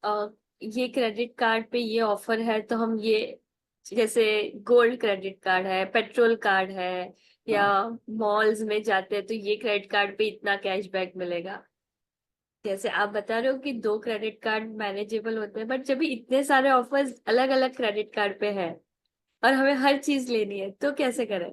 अ, ये क्रेडिट कार्ड पे ये ऑफर है तो हम ये, जैसे गोल्ड क्रेडिट कार्ड है, पेट्रोल कार्ड है, या हाँ। मॉल्स में जाते हैं तो ये क्रेडिट कार्ड पे इतना कैशबैक मिलेगा। जैसे आप बता रहे हो कि दो क्रेडिट कार्ड मैनेजेबल होते हैं, बट जब भी इतने सारे ऑफर्स अलग अलग क्रेडिट कार्ड पे है और हमें हर चीज लेनी है तो कैसे करें?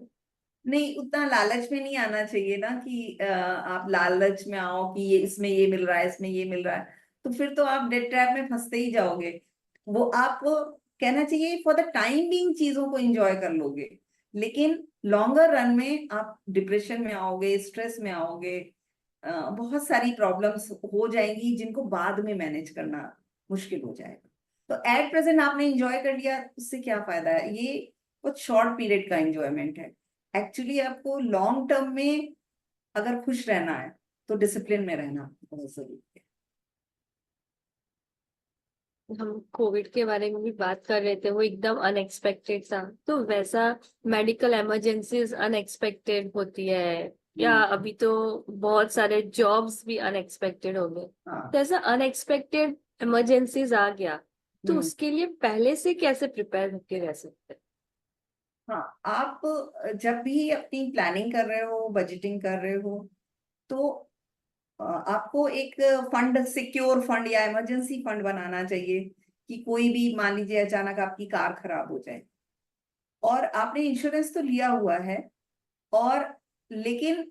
नहीं, उतना लालच में नहीं आना चाहिए ना कि आप लालच में आओ कि ये इसमें ये मिल रहा है, इसमें ये मिल रहा है, तो फिर तो आप डेट ट्रैप में फंसते ही जाओगे। वो आपको कहना चाहिए फॉर द टाइम बीइंग चीजों को एंजॉय कर लोगे, लेकिन लॉन्गर रन में आप डिप्रेशन में आओगे, स्ट्रेस में आओगे, बहुत सारी प्रॉब्लम्स हो जाएंगी जिनको बाद में मैनेज करना मुश्किल हो जाएगा। तो एट प्रेजेंट आपने एंजॉय कर लिया, उससे क्या फायदा है? ये कुछ शॉर्ट पीरियड का एंजॉयमेंट है। एक्चुअली आपको लॉन्ग टर्म में अगर खुश रहना है तो डिसिप्लिन में रहना बहुत जरूरी है। हम कोविड के बारे में भी बात कर रहे थे, वो एकदम अनएक्सपेक्टेड था, तो वैसा मेडिकल इमरजेंसीज अनएक्सपेक्टेड होती है, या हम्म। अभी तो बहुत सारे जॉब्स भी अनएक्सपेक्टेड हो गए, हाँ। तो ऐसा अनएक्सपेक्टेड इमरजेंसीज आ गया तो हम्म। उसके लिए पहले से कैसे प्रिपेयर होके रह सकते हाँ, आप जब भी अपनी प्लानिंग कर रहे हो, बजटिंग कर रहे हो, तो आपको एक फंड, सिक्योर फंड या इमरजेंसी फंड बनाना चाहिए कि कोई भी, मान लीजिए अचानक आपकी कार खराब हो जाए, और आपने इंश्योरेंस तो लिया हुआ है, और लेकिन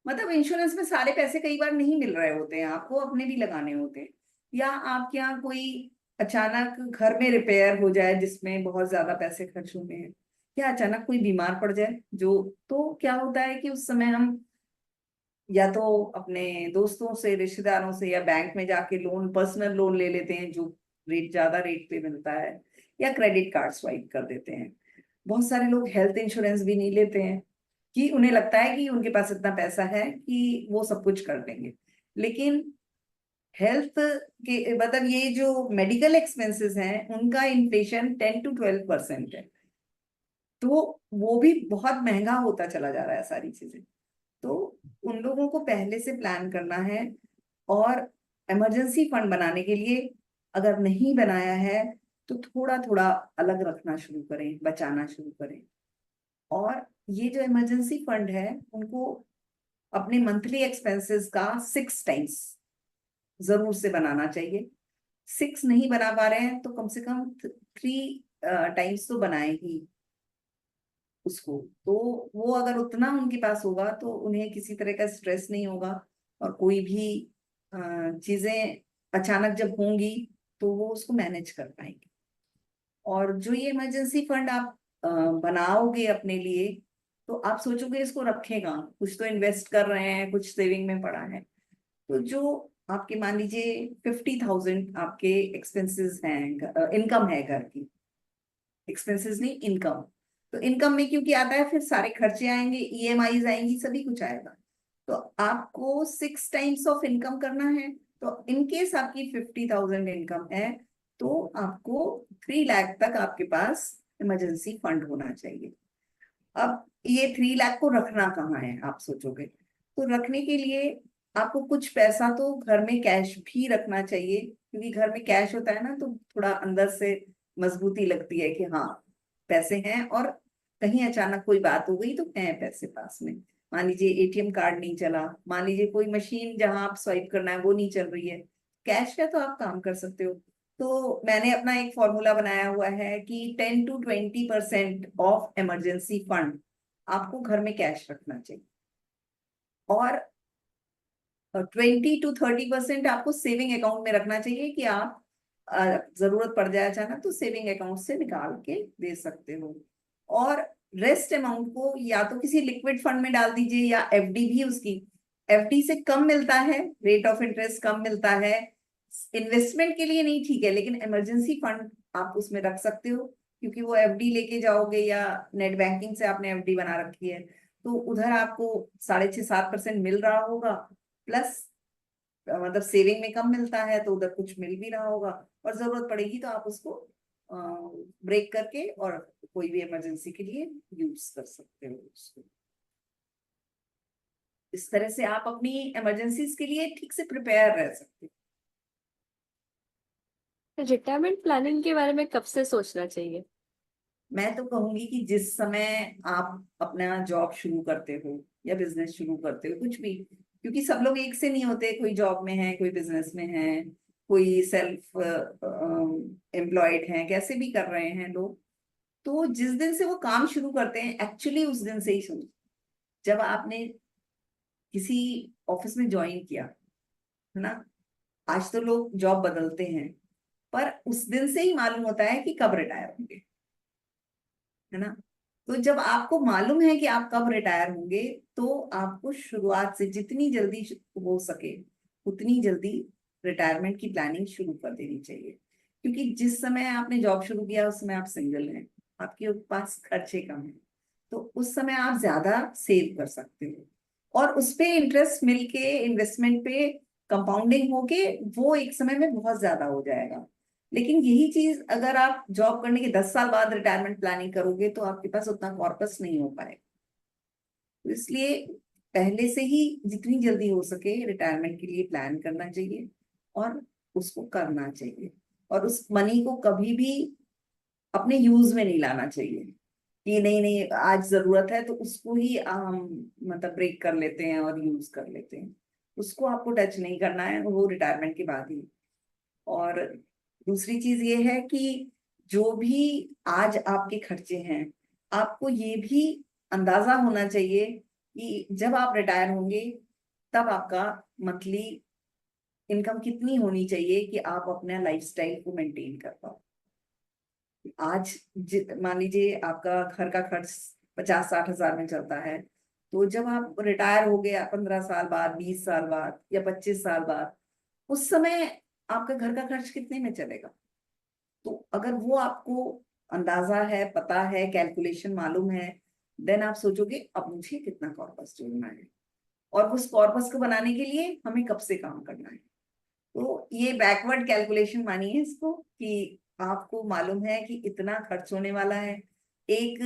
मतलब इंश्योरेंस में सारे पैसे कई बार नहीं मिल रहे होते हैं, आपको अपने भी लगाने होते हैं, या आपके यहाँ कोई अचानक घर में रिपेयर हो जाए जिसमें बहुत ज्यादा पैसे खर्च होते हैं, या अचानक कोई बीमार पड़ जाए, जो तो क्या होता है कि उस समय हम या तो अपने दोस्तों से, रिश्तेदारों से, या बैंक में जाके लोन, पर्सनल लोन ले लेते हैं जो रेट, ज्यादा रेट पे मिलता है, या क्रेडिट कार्ड स्वाइप कर देते हैं। बहुत सारे लोग हेल्थ इंश्योरेंस भी नहीं लेते हैं कि उन्हें लगता है कि उनके पास इतना पैसा है कि वो सब कुछ कर देंगे, लेकिन हेल्थ के मतलब ये जो मेडिकल एक्सपेंसेस हैं उनका इन्फ्लेशन 10 to 12% है, तो वो भी बहुत महंगा होता चला जा रहा है सारी चीजें। तो उन लोगों को पहले से प्लान करना है, और इमरजेंसी फंड बनाने के लिए अगर नहीं बनाया है तो थोड़ा थोड़ा अलग रखना शुरू करें, बचाना शुरू करें। और ये जो इमरजेंसी फंड है उनको अपने मंथली एक्सपेंसेस का 6 टाइम्स जरूर से बनाना चाहिए। 6 नहीं बना पा रहे हैं तो कम से कम 3 टाइम्स तो बनाए ही उसको। तो वो अगर उतना उनके पास होगा तो उन्हें किसी तरह का स्ट्रेस नहीं होगा, और कोई भी चीजें अचानक जब होंगी तो वो उसको मैनेज कर पाएंगे। और जो ये इमरजेंसी फंड आप बनाओगे अपने लिए, तो आप सोचोगे इसको रखेगा, कुछ तो इन्वेस्ट कर रहे हैं, कुछ सेविंग में पड़ा है, तो जो आपके मान लीजिए 50,000 आपके एक्सपेंसेस हैं, इनकम है घर की, एक्सपेंसेस नहीं इनकम, तो इनकम में क्योंकि आता है फिर सारे खर्चे आएंगे, ईएमआईज आएंगी, सभी कुछ आएगा, तो आपको 6 टाइम्स ऑफ इनकम करना है। तो इनकेस आपकी 50,000 इनकम है तो आपको 3 लाख तक आपके पास इमरजेंसी फंड होना चाहिए। अब ये 3 लाख को रखना कहाँ है आप सोचोगे, तो रखने के लिए आपको कुछ पैसा तो घर में कैश भी रखना चाहिए, क्योंकि घर में कैश होता है ना तो थोड़ा अंदर से मजबूती लगती है कि हाँ पैसे हैं, और कहीं अचानक कोई बात हो गई तो हैं पैसे पास में। मान लीजिए एटीएम कार्ड नहीं चला, मान लीजिए कोई मशीन जहां आप स्वाइप करना है वो नहीं चल रही है, कैश है तो आप काम कर सकते हो। तो मैंने अपना एक फॉर्मूला बनाया हुआ है कि 10 to 20% ऑफ इमरजेंसी फंड आपको घर में कैश रखना चाहिए, और 20 to 30% आपको सेविंग अकाउंट में रखना चाहिए कि आप जरूरत पड़ जाए अचानक तो सेविंग अकाउंट से निकाल के दे सकते हो। और रेस्ट अमाउंट को या तो किसी लिक्विड फंड में डाल दीजिए, या एफडी भी उसकी एफडी से कम मिलता है, रेट ऑफ इंटरेस्ट कम मिलता है, इन्वेस्टमेंट के लिए नहीं ठीक है, लेकिन इमरजेंसी फंड आप उसमें रख सकते हो, क्योंकि वो एफडी लेके जाओगे या नेट बैंकिंग से आपने एफडी बना रखी है तो उधर आपको 6.5-7% मिल रहा होगा, प्लस मतलब सेविंग में कम मिलता है तो उधर कुछ मिल भी रहा होगा, और जरूरत पड़ेगी तो आप उसको ब्रेक करके और कोई भी इमरजेंसी के लिए यूज कर सकते हो उसको। इस तरह से आप अपनी इमरजेंसीज के लिए ठीक से प्रिपेयर रह सकते रिटायरमेंट प्लानिंग के बारे में कब से सोचना चाहिए? हो। मैं तो कहूंगी कि जिस समय आप अपना जॉब शुरू करते हो या बिजनेस शुरू करते हो, कुछ भी, क्योंकि सब लोग एक से नहीं होते, कोई जॉब में है, कोई बिजनेस में है, कोई सेल्फ एम्प्लॉयड है, कैसे भी कर रहे हैं लोग। तो जिस दिन से वो काम शुरू करते हैं, एक्चुअली उस दिन से ही शुरू, जब आपने किसी ऑफिस में ज्वाइन किया, है ना, आज तो लोग जॉब बदलते हैं, पर उस दिन से ही मालूम होता है कि कब रिटायर होंगे, है ना। तो जब आपको मालूम है कि आप कब रिटायर होंगे, तो आपको शुरुआत से जितनी जल्दी हो सके उतनी जल्दी रिटायरमेंट की प्लानिंग शुरू कर देनी चाहिए, क्योंकि जिस समय आपने जॉब शुरू किया उस समय आप सिंगल हैं, आपके पास खर्चे कम हैं, तो उस समय आप ज्यादा सेव कर सकते हो, और उस पे इंटरेस्ट मिलके, इन्वेस्टमेंट पे कंपाउंडिंग होके वो एक समय में बहुत ज्यादा हो जाएगा। लेकिन यही चीज अगर आप जॉब करने के 10 साल बाद रिटायरमेंट प्लानिंग करोगे तो आपके पास उतना कॉर्पस नहीं हो पाएगा। तो इसलिए पहले से ही जितनी जल्दी हो सके रिटायरमेंट के लिए प्लान करना चाहिए और उसको करना चाहिए, और उस मनी को कभी भी अपने यूज में नहीं लाना चाहिए कि नहीं नहीं आज जरूरत है तो उसको ही हम मतलब ब्रेक कर लेते हैं और यूज कर लेते हैं। उसको आपको टच नहीं करना है, वो रिटायरमेंट के बाद ही। और दूसरी चीज ये है कि जो भी आज आपके खर्चे हैं, आपको ये भी अंदाजा होना चाहिए कि जब आप रिटायर होंगे तब आपका मंथली इनकम कितनी होनी चाहिए कि आप अपना लाइफस्टाइल को मेंटेन कर पाओ। आज मान लीजिए आपका घर का खर्च 50-60 हजार में चलता है, तो जब आप रिटायर हो गए 15 साल बाद, 20 साल बाद या 25 साल बाद, उस समय आपका घर का खर्च कितने में चलेगा? तो अगर वो आपको अंदाजा है, पता है, कैलकुलेशन मालूम है, देन आप सोचोगे अब मुझे कितना कॉर्पस जोड़ना है, और उस कॉर्पस को बनाने के लिए हमें कब से काम करना है। तो ये बैकवर्ड कैलकुलेशन मानिए इसको, कि आपको मालूम है कि इतना खर्च होने वाला है। एक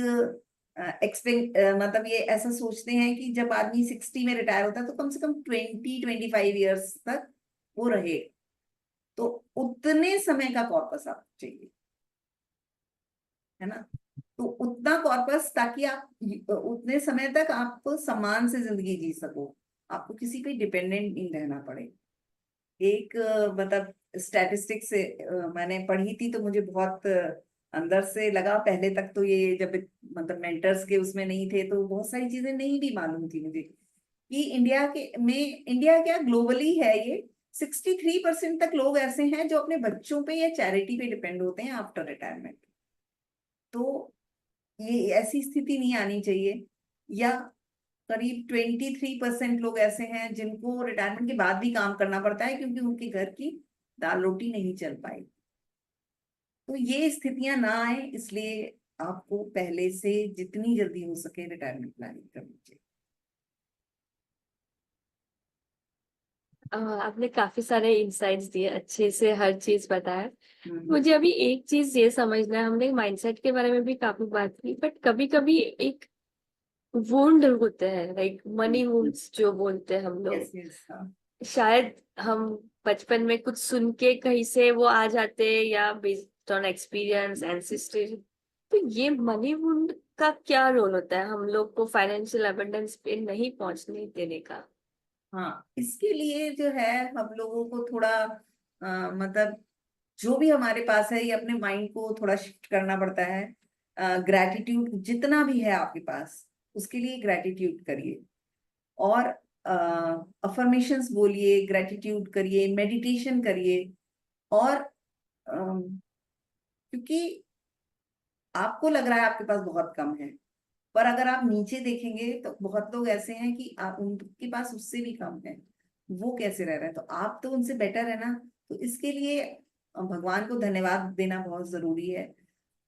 एक्सपेक्ट मतलब ये ऐसा सोचते हैं कि जब आदमी 60 में रिटायर होता है तो कम से कम 20-25 ईयर्स तक वो रहे, तो उतने समय का कॉर्पस आपको चाहिए, है ना। तो उतना कॉर्पस ताकि आप उतने समय तक आप सम्मान से जिंदगी जी सको, आपको किसी पे डिपेंडेंट नहीं रहना पड़े। एक मतलब स्टैटिस्टिक्स से मैंने पढ़ी थी तो मुझे बहुत अंदर से लगा। पहले तक तो ये जब मतलब मेंटर्स के उसमें नहीं थे तो बहुत सारी चीजें नहीं भी मालूम थी मुझे कि इंडिया क्या ग्लोबली है ये, 63% तक लोग ऐसे हैं जो अपने बच्चों पे या चैरिटी पे डिपेंड होते हैं आफ्टर रिटायरमेंट। तो ये ऐसी स्थिति नहीं आनी चाहिए। या करीब 23% लोग ऐसे हैं जिनको रिटायरमेंट के बाद भी काम करना पड़ता है क्योंकि उनके घर की दाल रोटी नहीं चल पाई। तो ये स्थितियां ना आए, इसलिए आपको पहले से जितनी जल्दी हो सके रिटायरमेंट प्लानिंग करनी चाहिए। आपने काफी सारे इंसाइट्स दिए, अच्छे से हर चीज बताया। हम्म। मुझे अभी एक चीज ये समझना है, हमने माइंडसेट के बारे में भी काफी बात की, बट कभी कभी एक वुंड होते हैं, लाइक मनी वुंड्स जो बोलते हैं हम यस लोग। यस, हाँ। शायद हम बचपन में कुछ सुन के कहीं से वो आ जाते हैं, या बेस्ड ऑन एक्सपीरियंस एंसेस्ट्री। तो ये मनी वुंड का क्या रोल होता है हम लोग को फाइनेंशियल अबंडेंस पे नहीं पहुंचने देने का? हाँ, इसके लिए जो है हम लोगों को थोड़ा मतलब जो भी हमारे पास है ये अपने माइंड को थोड़ा शिफ्ट करना पड़ता है। ग्रैटिट्यूड जितना भी है आपके पास उसके लिए ग्रैटिट्यूड करिए, और अफर्मेशंस बोलिए, ग्रैटिट्यूड करिए, मेडिटेशन करिए। और क्योंकि आपको लग रहा है आपके पास बहुत कम है, पर अगर आप नीचे देखेंगे तो बहुत लोग ऐसे हैं कि आप उनके पास उससे भी कम है, वो कैसे रह रहे हैं, तो आप तो उनसे बेटर है ना। तो इसके लिए भगवान को धन्यवाद देना बहुत जरूरी है।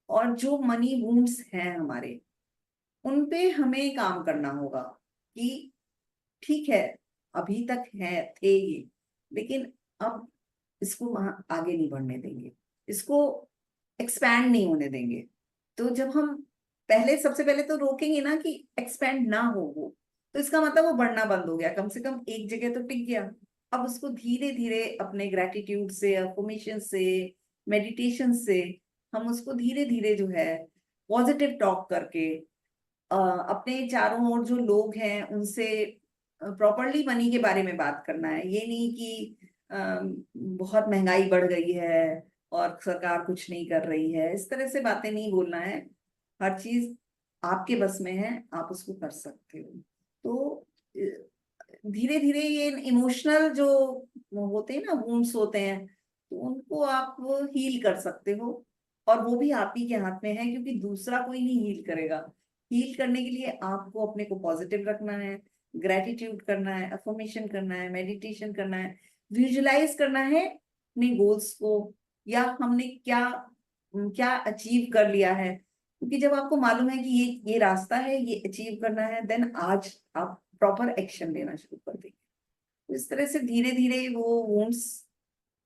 और जो मनी वुंड्स हैं हमारे, उन पे हमें काम करना होगा कि ठीक है, अभी तक है थे ये, लेकिन अब इसको वहां आगे नहीं बढ़ने देंगे, इसको एक्सपैंड नहीं होने देंगे। तो जब हम पहले सबसे पहले तो रोकेंगे ना कि एक्सपैंड ना हो वो, तो इसका मतलब वो बढ़ना बंद हो गया, कम से कम एक जगह तो टिक गया। अब उसको धीरे धीरे अपने ग्रेटिट्यूड से, अफर्मेशन से, मेडिटेशन से, हम उसको धीरे धीरे जो है पॉजिटिव टॉक करके अपने चारों ओर जो लोग हैं उनसे प्रॉपरली मनी के बारे में बात करना है। ये नहीं कि बहुत महंगाई बढ़ गई है और सरकार कुछ नहीं कर रही है, इस तरह से बातें नहीं बोलना है। हर चीज आपके बस में है, आप उसको कर सकते हो। तो धीरे धीरे ये इमोशनल जो होते हैं ना, वुंड्स होते हैं, तो उनको आप हील कर सकते हो। और वो भी आप ही के हाथ में है, क्योंकि दूसरा कोई नहीं हील करेगा। हील करने के लिए आपको अपने को पॉजिटिव रखना है, ग्रेटिट्यूड करना है, अफर्मेशन करना है, मेडिटेशन करना है, विजुलाइज करना है अपने गोल्स को, या हमने क्या क्या अचीव कर लिया है। क्योंकि जब आपको मालूम है कि ये रास्ता है, ये अचीव करना है, देन आज आप प्रॉपर एक्शन लेना शुरू कर देंगे। तो इस तरह से धीरे धीरे वो वुंड्स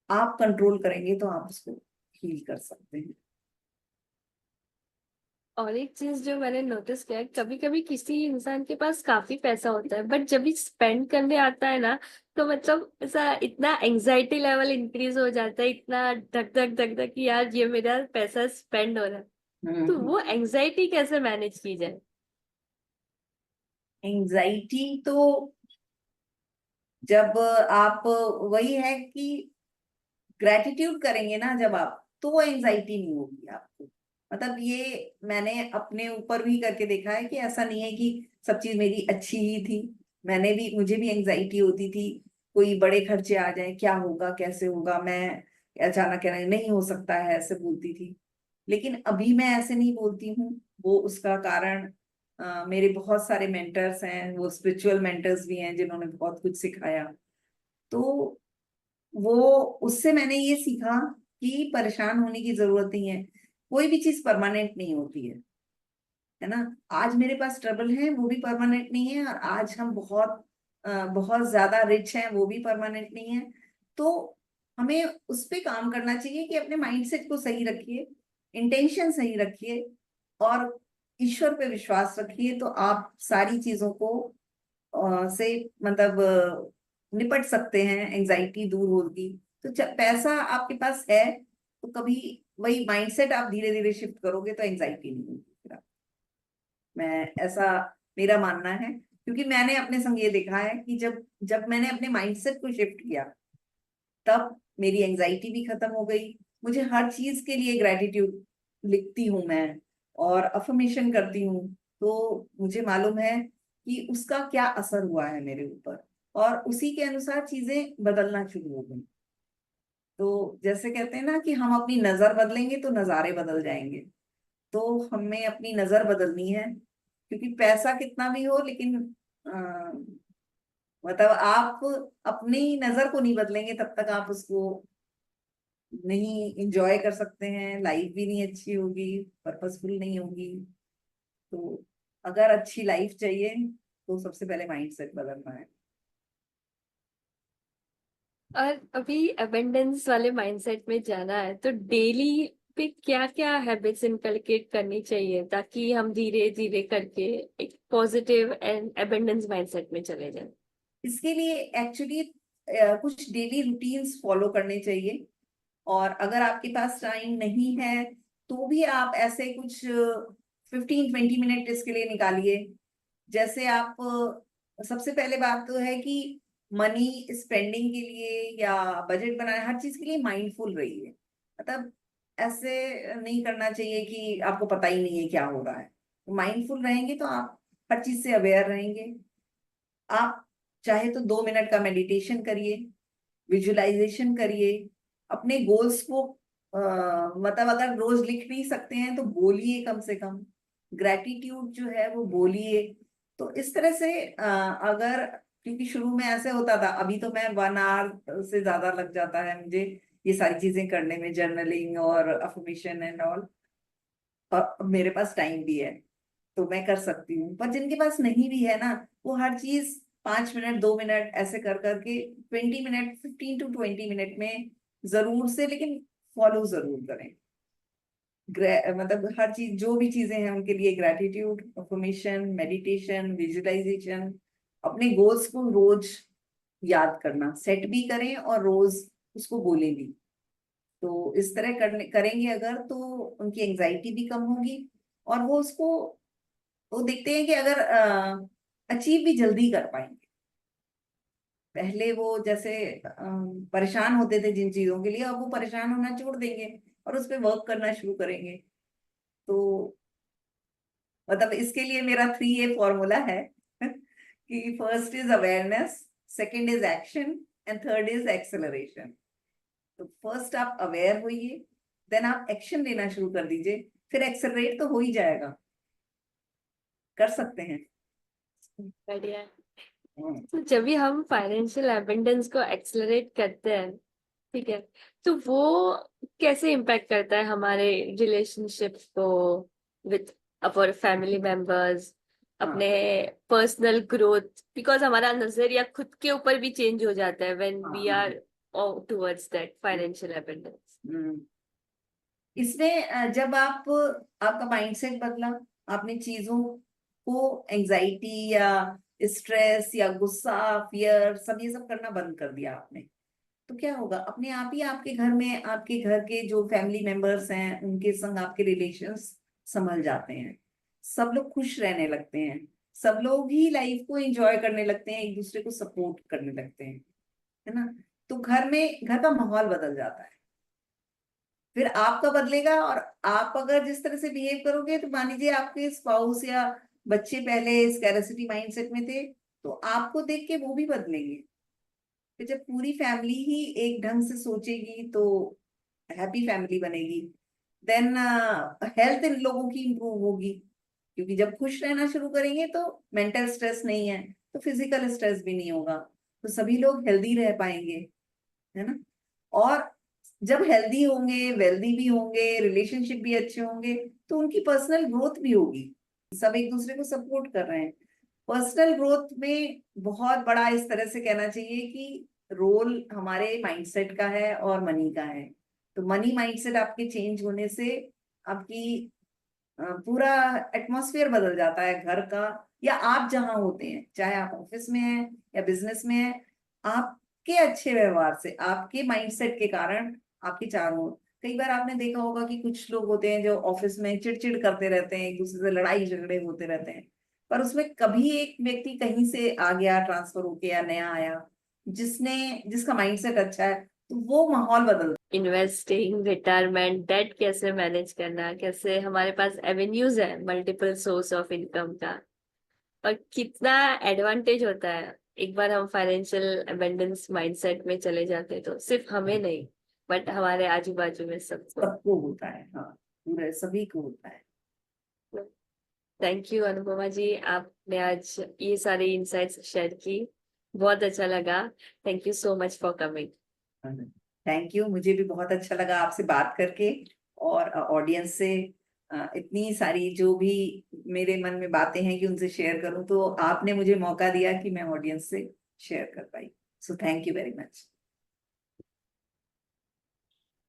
आप कंट्रोल करेंगे तो आप उसको हील कर सकते हैं। और एक चीज जो मैंने नोटिस किया है, कभी कभी किसी इंसान के पास काफी पैसा होता है बट जब भी स्पेंड करने आता है ना, तो मतलब ऐसा इतना एंजाइटी लेवल इंक्रीज हो जाता है, इतना धक धक धक धक कि यार ये मेरा पैसा स्पेंड हो रहा है। तो हम्म। वो एंजाइटी कैसे मैनेज की जाए? एंजाइटी तो जब आप, वही है कि ग्रेटिट्यूड करेंगे ना जब आप, तो वो एंजाइटी नहीं होगी आपको। मतलब ये मैंने अपने ऊपर भी करके देखा है कि ऐसा नहीं है कि सब चीज मेरी अच्छी ही थी। मुझे भी एंजाइटी होती थी, कोई बड़े खर्चे आ जाए, क्या होगा कैसे होगा, मैं अचानक कहना नहीं हो सकता है, ऐसे बोलती थी। लेकिन अभी मैं ऐसे नहीं बोलती हूँ। वो उसका कारण मेरे बहुत सारे मेंटर्स हैं, वो स्पिरिचुअल मेंटर्स भी हैं जिन्होंने बहुत कुछ सिखाया। तो वो उससे मैंने ये सीखा कि परेशान होने की जरूरत नहीं है। कोई भी चीज परमानेंट नहीं होती है ना। आज मेरे पास ट्रबल है, वो भी परमानेंट नहीं है, और आज हम बहुत ज्यादा रिच हैं, वो भी परमानेंट नहीं है। तो हमें उस पे काम करना चाहिए कि अपने माइंडसेट को सही रखिए, इंटेंशन सही रखिए, और ईश्वर पे विश्वास रखिए, तो आप सारी चीजों को से मतलब निपट सकते हैं, एंजाइटी दूर होगी। तो पैसा आपके पास है, तो कभी वही माइंडसेट आप धीरे धीरे शिफ्ट करोगे तो एंजाइटी नहीं होगी फिर मैं ऐसा मेरा मानना है। क्योंकि मैंने अपने संग ये देखा है कि जब जब मैंने अपने माइंडसेट को शिफ्ट किया, तब मेरी एंजाइटी भी खत्म हो गई। मुझे हर चीज के लिए ग्रेटिट्यूड लिखती हूँ मैं, और अफर्मेशन करती हूँ, तो मुझे मालूम है कि उसका क्या असर हुआ है मेरे ऊपर, और उसी के अनुसार चीजें बदलना शुरू हो गई। तो जैसे कहते हैं ना कि हम अपनी नजर बदलेंगे तो नजारे बदल जाएंगे। तो हमें अपनी नजर बदलनी है, क्योंकि पैसा कितना भी हो, लेकिन मतलब आप अपनी नजर को नहीं बदलेंगे तब तक आप उसको नहीं इंजॉय कर सकते हैं। लाइफ भी नहीं अच्छी होगी, पर्पसफुल नहीं होगी। तो अगर अच्छी लाइफ चाहिए तो सबसे पहले माइंडसेट बदलना है। और अभी अबेंडेंस वाले माइंडसेट में जाना है तो डेली पे क्या क्या हैबिट्स इनकलकेट करनी चाहिए ताकि हम धीरे धीरे करके एक पॉजिटिव एंड अबेंडेंस माइंडसेट में चले जाएं? इसके लिए एक्चुअली कुछ डेली रूटीन्स फॉलो करने चाहिए। और अगर आपके पास टाइम नहीं है, तो भी आप ऐसे कुछ 15-20 मिनट इसके लिए निकालिए। जैसे आप सबसे पहले बात तो है कि मनी स्पेंडिंग के लिए या बजट बनाना, हर चीज के लिए माइंडफुल रहिए। मतलब ऐसे नहीं करना चाहिए कि आपको पता ही नहीं है क्या हो रहा है। माइंडफुल रहेंगे तो आप हर चीज से अवेयर रहेंगे। आप चाहे तो 2 मिनट का मेडिटेशन करिए, विजुअलाइजेशन करिए, अपने गोल्स को मतलब अगर रोज लिख नहीं सकते हैं तो बोलिए कम से कम। ग्रेटिट्यूड जो है वो बोलिए। तो इस तरह से अगर, क्योंकि शुरू में ऐसे होता था, अभी तो मैं 1 आवर से ज्यादा लग जाता है मुझे ये सारी चीजें करने में, जर्नलिंग और अफर्मेशन एंड ऑल, और मेरे पास टाइम भी है तो मैं कर सकती हूँ। पर जिनके पास नहीं भी है ना, वो हर चीज 5 मिनट 2 मिनट ऐसे कर करके 20 मिनट 15 to 20 मिनट में जरूर से, लेकिन फॉलो जरूर करें। मतलब हर चीज, जो भी चीजें हैं उनके लिए ग्रेटिट्यूड, अफर्मेशन, मेडिटेशन, विजुअलाइजेशन, अपने गोल्स को रोज याद करना, सेट भी करें और रोज उसको बोले भी। तो इस तरह करेंगे अगर, तो उनकी एंजाइटी भी कम होगी, और वो उसको, वो देखते हैं कि अगर अचीव भी जल्दी कर पाएंगे। पहले वो जैसे परेशान होते थे जिन चीजों के लिए, अब वो परेशान होना छोड़ देंगे और उस पर वर्क करना शुरू करेंगे। तो मतलब इसके लिए मेरा 3A फॉर्मूला है कि first is awareness, second is action, and third is acceleration. तो फर्स्ट आप अवेयर होइए, देन आप एक्शन लेना शुरू कर दीजिए, फिर एक्सेलरेट तो हो ही जाएगा, कर सकते हैं। बढ़िया है। हम्म। तो जब भी हम फाइनेंशियल एबंडेंस को एक्सेलरेट करते हैं, ठीक है, तो वो कैसे इम्पैक्ट करता है हमारे रिलेशनशिप्स को विथ अवर फैमिली मेंबर्स, हाँ अपने पर्सनल ग्रोथ, बिकॉज हमारा नजरिया खुद के ऊपर भी चेंज हो जाता है व्हेन हाँ वी हाँ। Are towards that financial abundance. Hmm. इसमें जब आप, आपका माइंडसेट बदला, आपने चीजों को, एंजाइटी या स्ट्रेस या गुस्सा, फियर, सब ये सब करना बंद कर दिया आपने, तो क्या होगा, अपने आप ही आपके घर में, आपके घर के जो फैमिली मेंबर्स हैं उनके संग आपके रिलेशंस संभल जाते हैं। सब लोग खुश रहने लगते हैं, सब लोग ही लाइफ को एंजॉय करने लगते हैं, एक दूसरे को सपोर्ट करने लगते हैं, है ना। तो घर में, घर का माहौल बदल जाता है। फिर आपका बदलेगा, और आप अगर जिस तरह से बिहेव करोगे, तो मान लीजिए आपके स्पाउस या बच्चे पहले स्कैरेसिटी माइंडसेट में थे, तो आपको देख के वो भी बदलेंगे। फिर जब पूरी फैमिली ही एक ढंग से सोचेगी, तो हैप्पी फैमिली बनेगी। देन हेल्थ इन लोगों की इंप्रूव होगी, क्योंकि जब खुश रहना शुरू करेंगे तो मेंटल स्ट्रेस नहीं है, तो फिजिकल स्ट्रेस भी नहीं होगा, तो सभी लोग हेल्दी रह पाएंगे, है ना। और जब हेल्दी होंगे, वेल्दी भी होंगे, रिलेशनशिप भी अच्छे होंगे, तो उनकी पर्सनल ग्रोथ भी होगी। सब एक दूसरे को सपोर्ट कर रहे हैं। पर्सनल ग्रोथ में बहुत बड़ा इस तरह से कहना चाहिए कि रोल हमारे माइंडसेट का है और मनी का है। तो मनी माइंडसेट आपके चेंज होने से आपकी पूरा एटमॉस्फेयर बदल जाता है घर का, या आप जहां होते हैं, चाहे आप ऑफिस में हैं या बिजनेस में हैं, आपके अच्छे व्यवहार से, आपके माइंडसेट के कारण आपके चारों ओर, कई बार आपने देखा होगा कि कुछ लोग होते हैं जो ऑफिस में चिड़चिड़ करते रहते हैं, एक दूसरे से लड़ाई झगड़े होते रहते हैं, पर उसमें कभी एक व्यक्ति कहीं से आ गया, ट्रांसफर होके, या नया आया, जिसने, जिसका माइंडसेट अच्छा है, तो वो माहौल बदल। इन्वेस्टिंग, रिटायरमेंट, डेट कैसे मैनेज करना, कैसे हमारे पास एवेन्यूज है मल्टीपल सोर्स ऑफ इनकम का, और कितना एडवांटेज होता है एक बार हम फाइनेंशियल अबंडेंस माइंडसेट में चले जाते हैं, तो सिर्फ हमें नहीं बट हमारे आजू बाजू में सबको। सबको होता है, हाँ, पूरे सभी को होता है। थैंक यू अनुपमा जी, आपने आज ये सारी इंसाइट्स शेयर की, बहुत अच्छा लगा। Thank you so much for coming. Thank you, मुझे भी बहुत अच्छा लगा आपसे बात करके, और ऑडियंस से इतनी सारी जो भी मेरे मन में बातें हैं कि उनसे शेयर करूं, तो आपने मुझे मौका दिया कि मैं ऑडियंस से शेयर कर पाई। So thank you very much.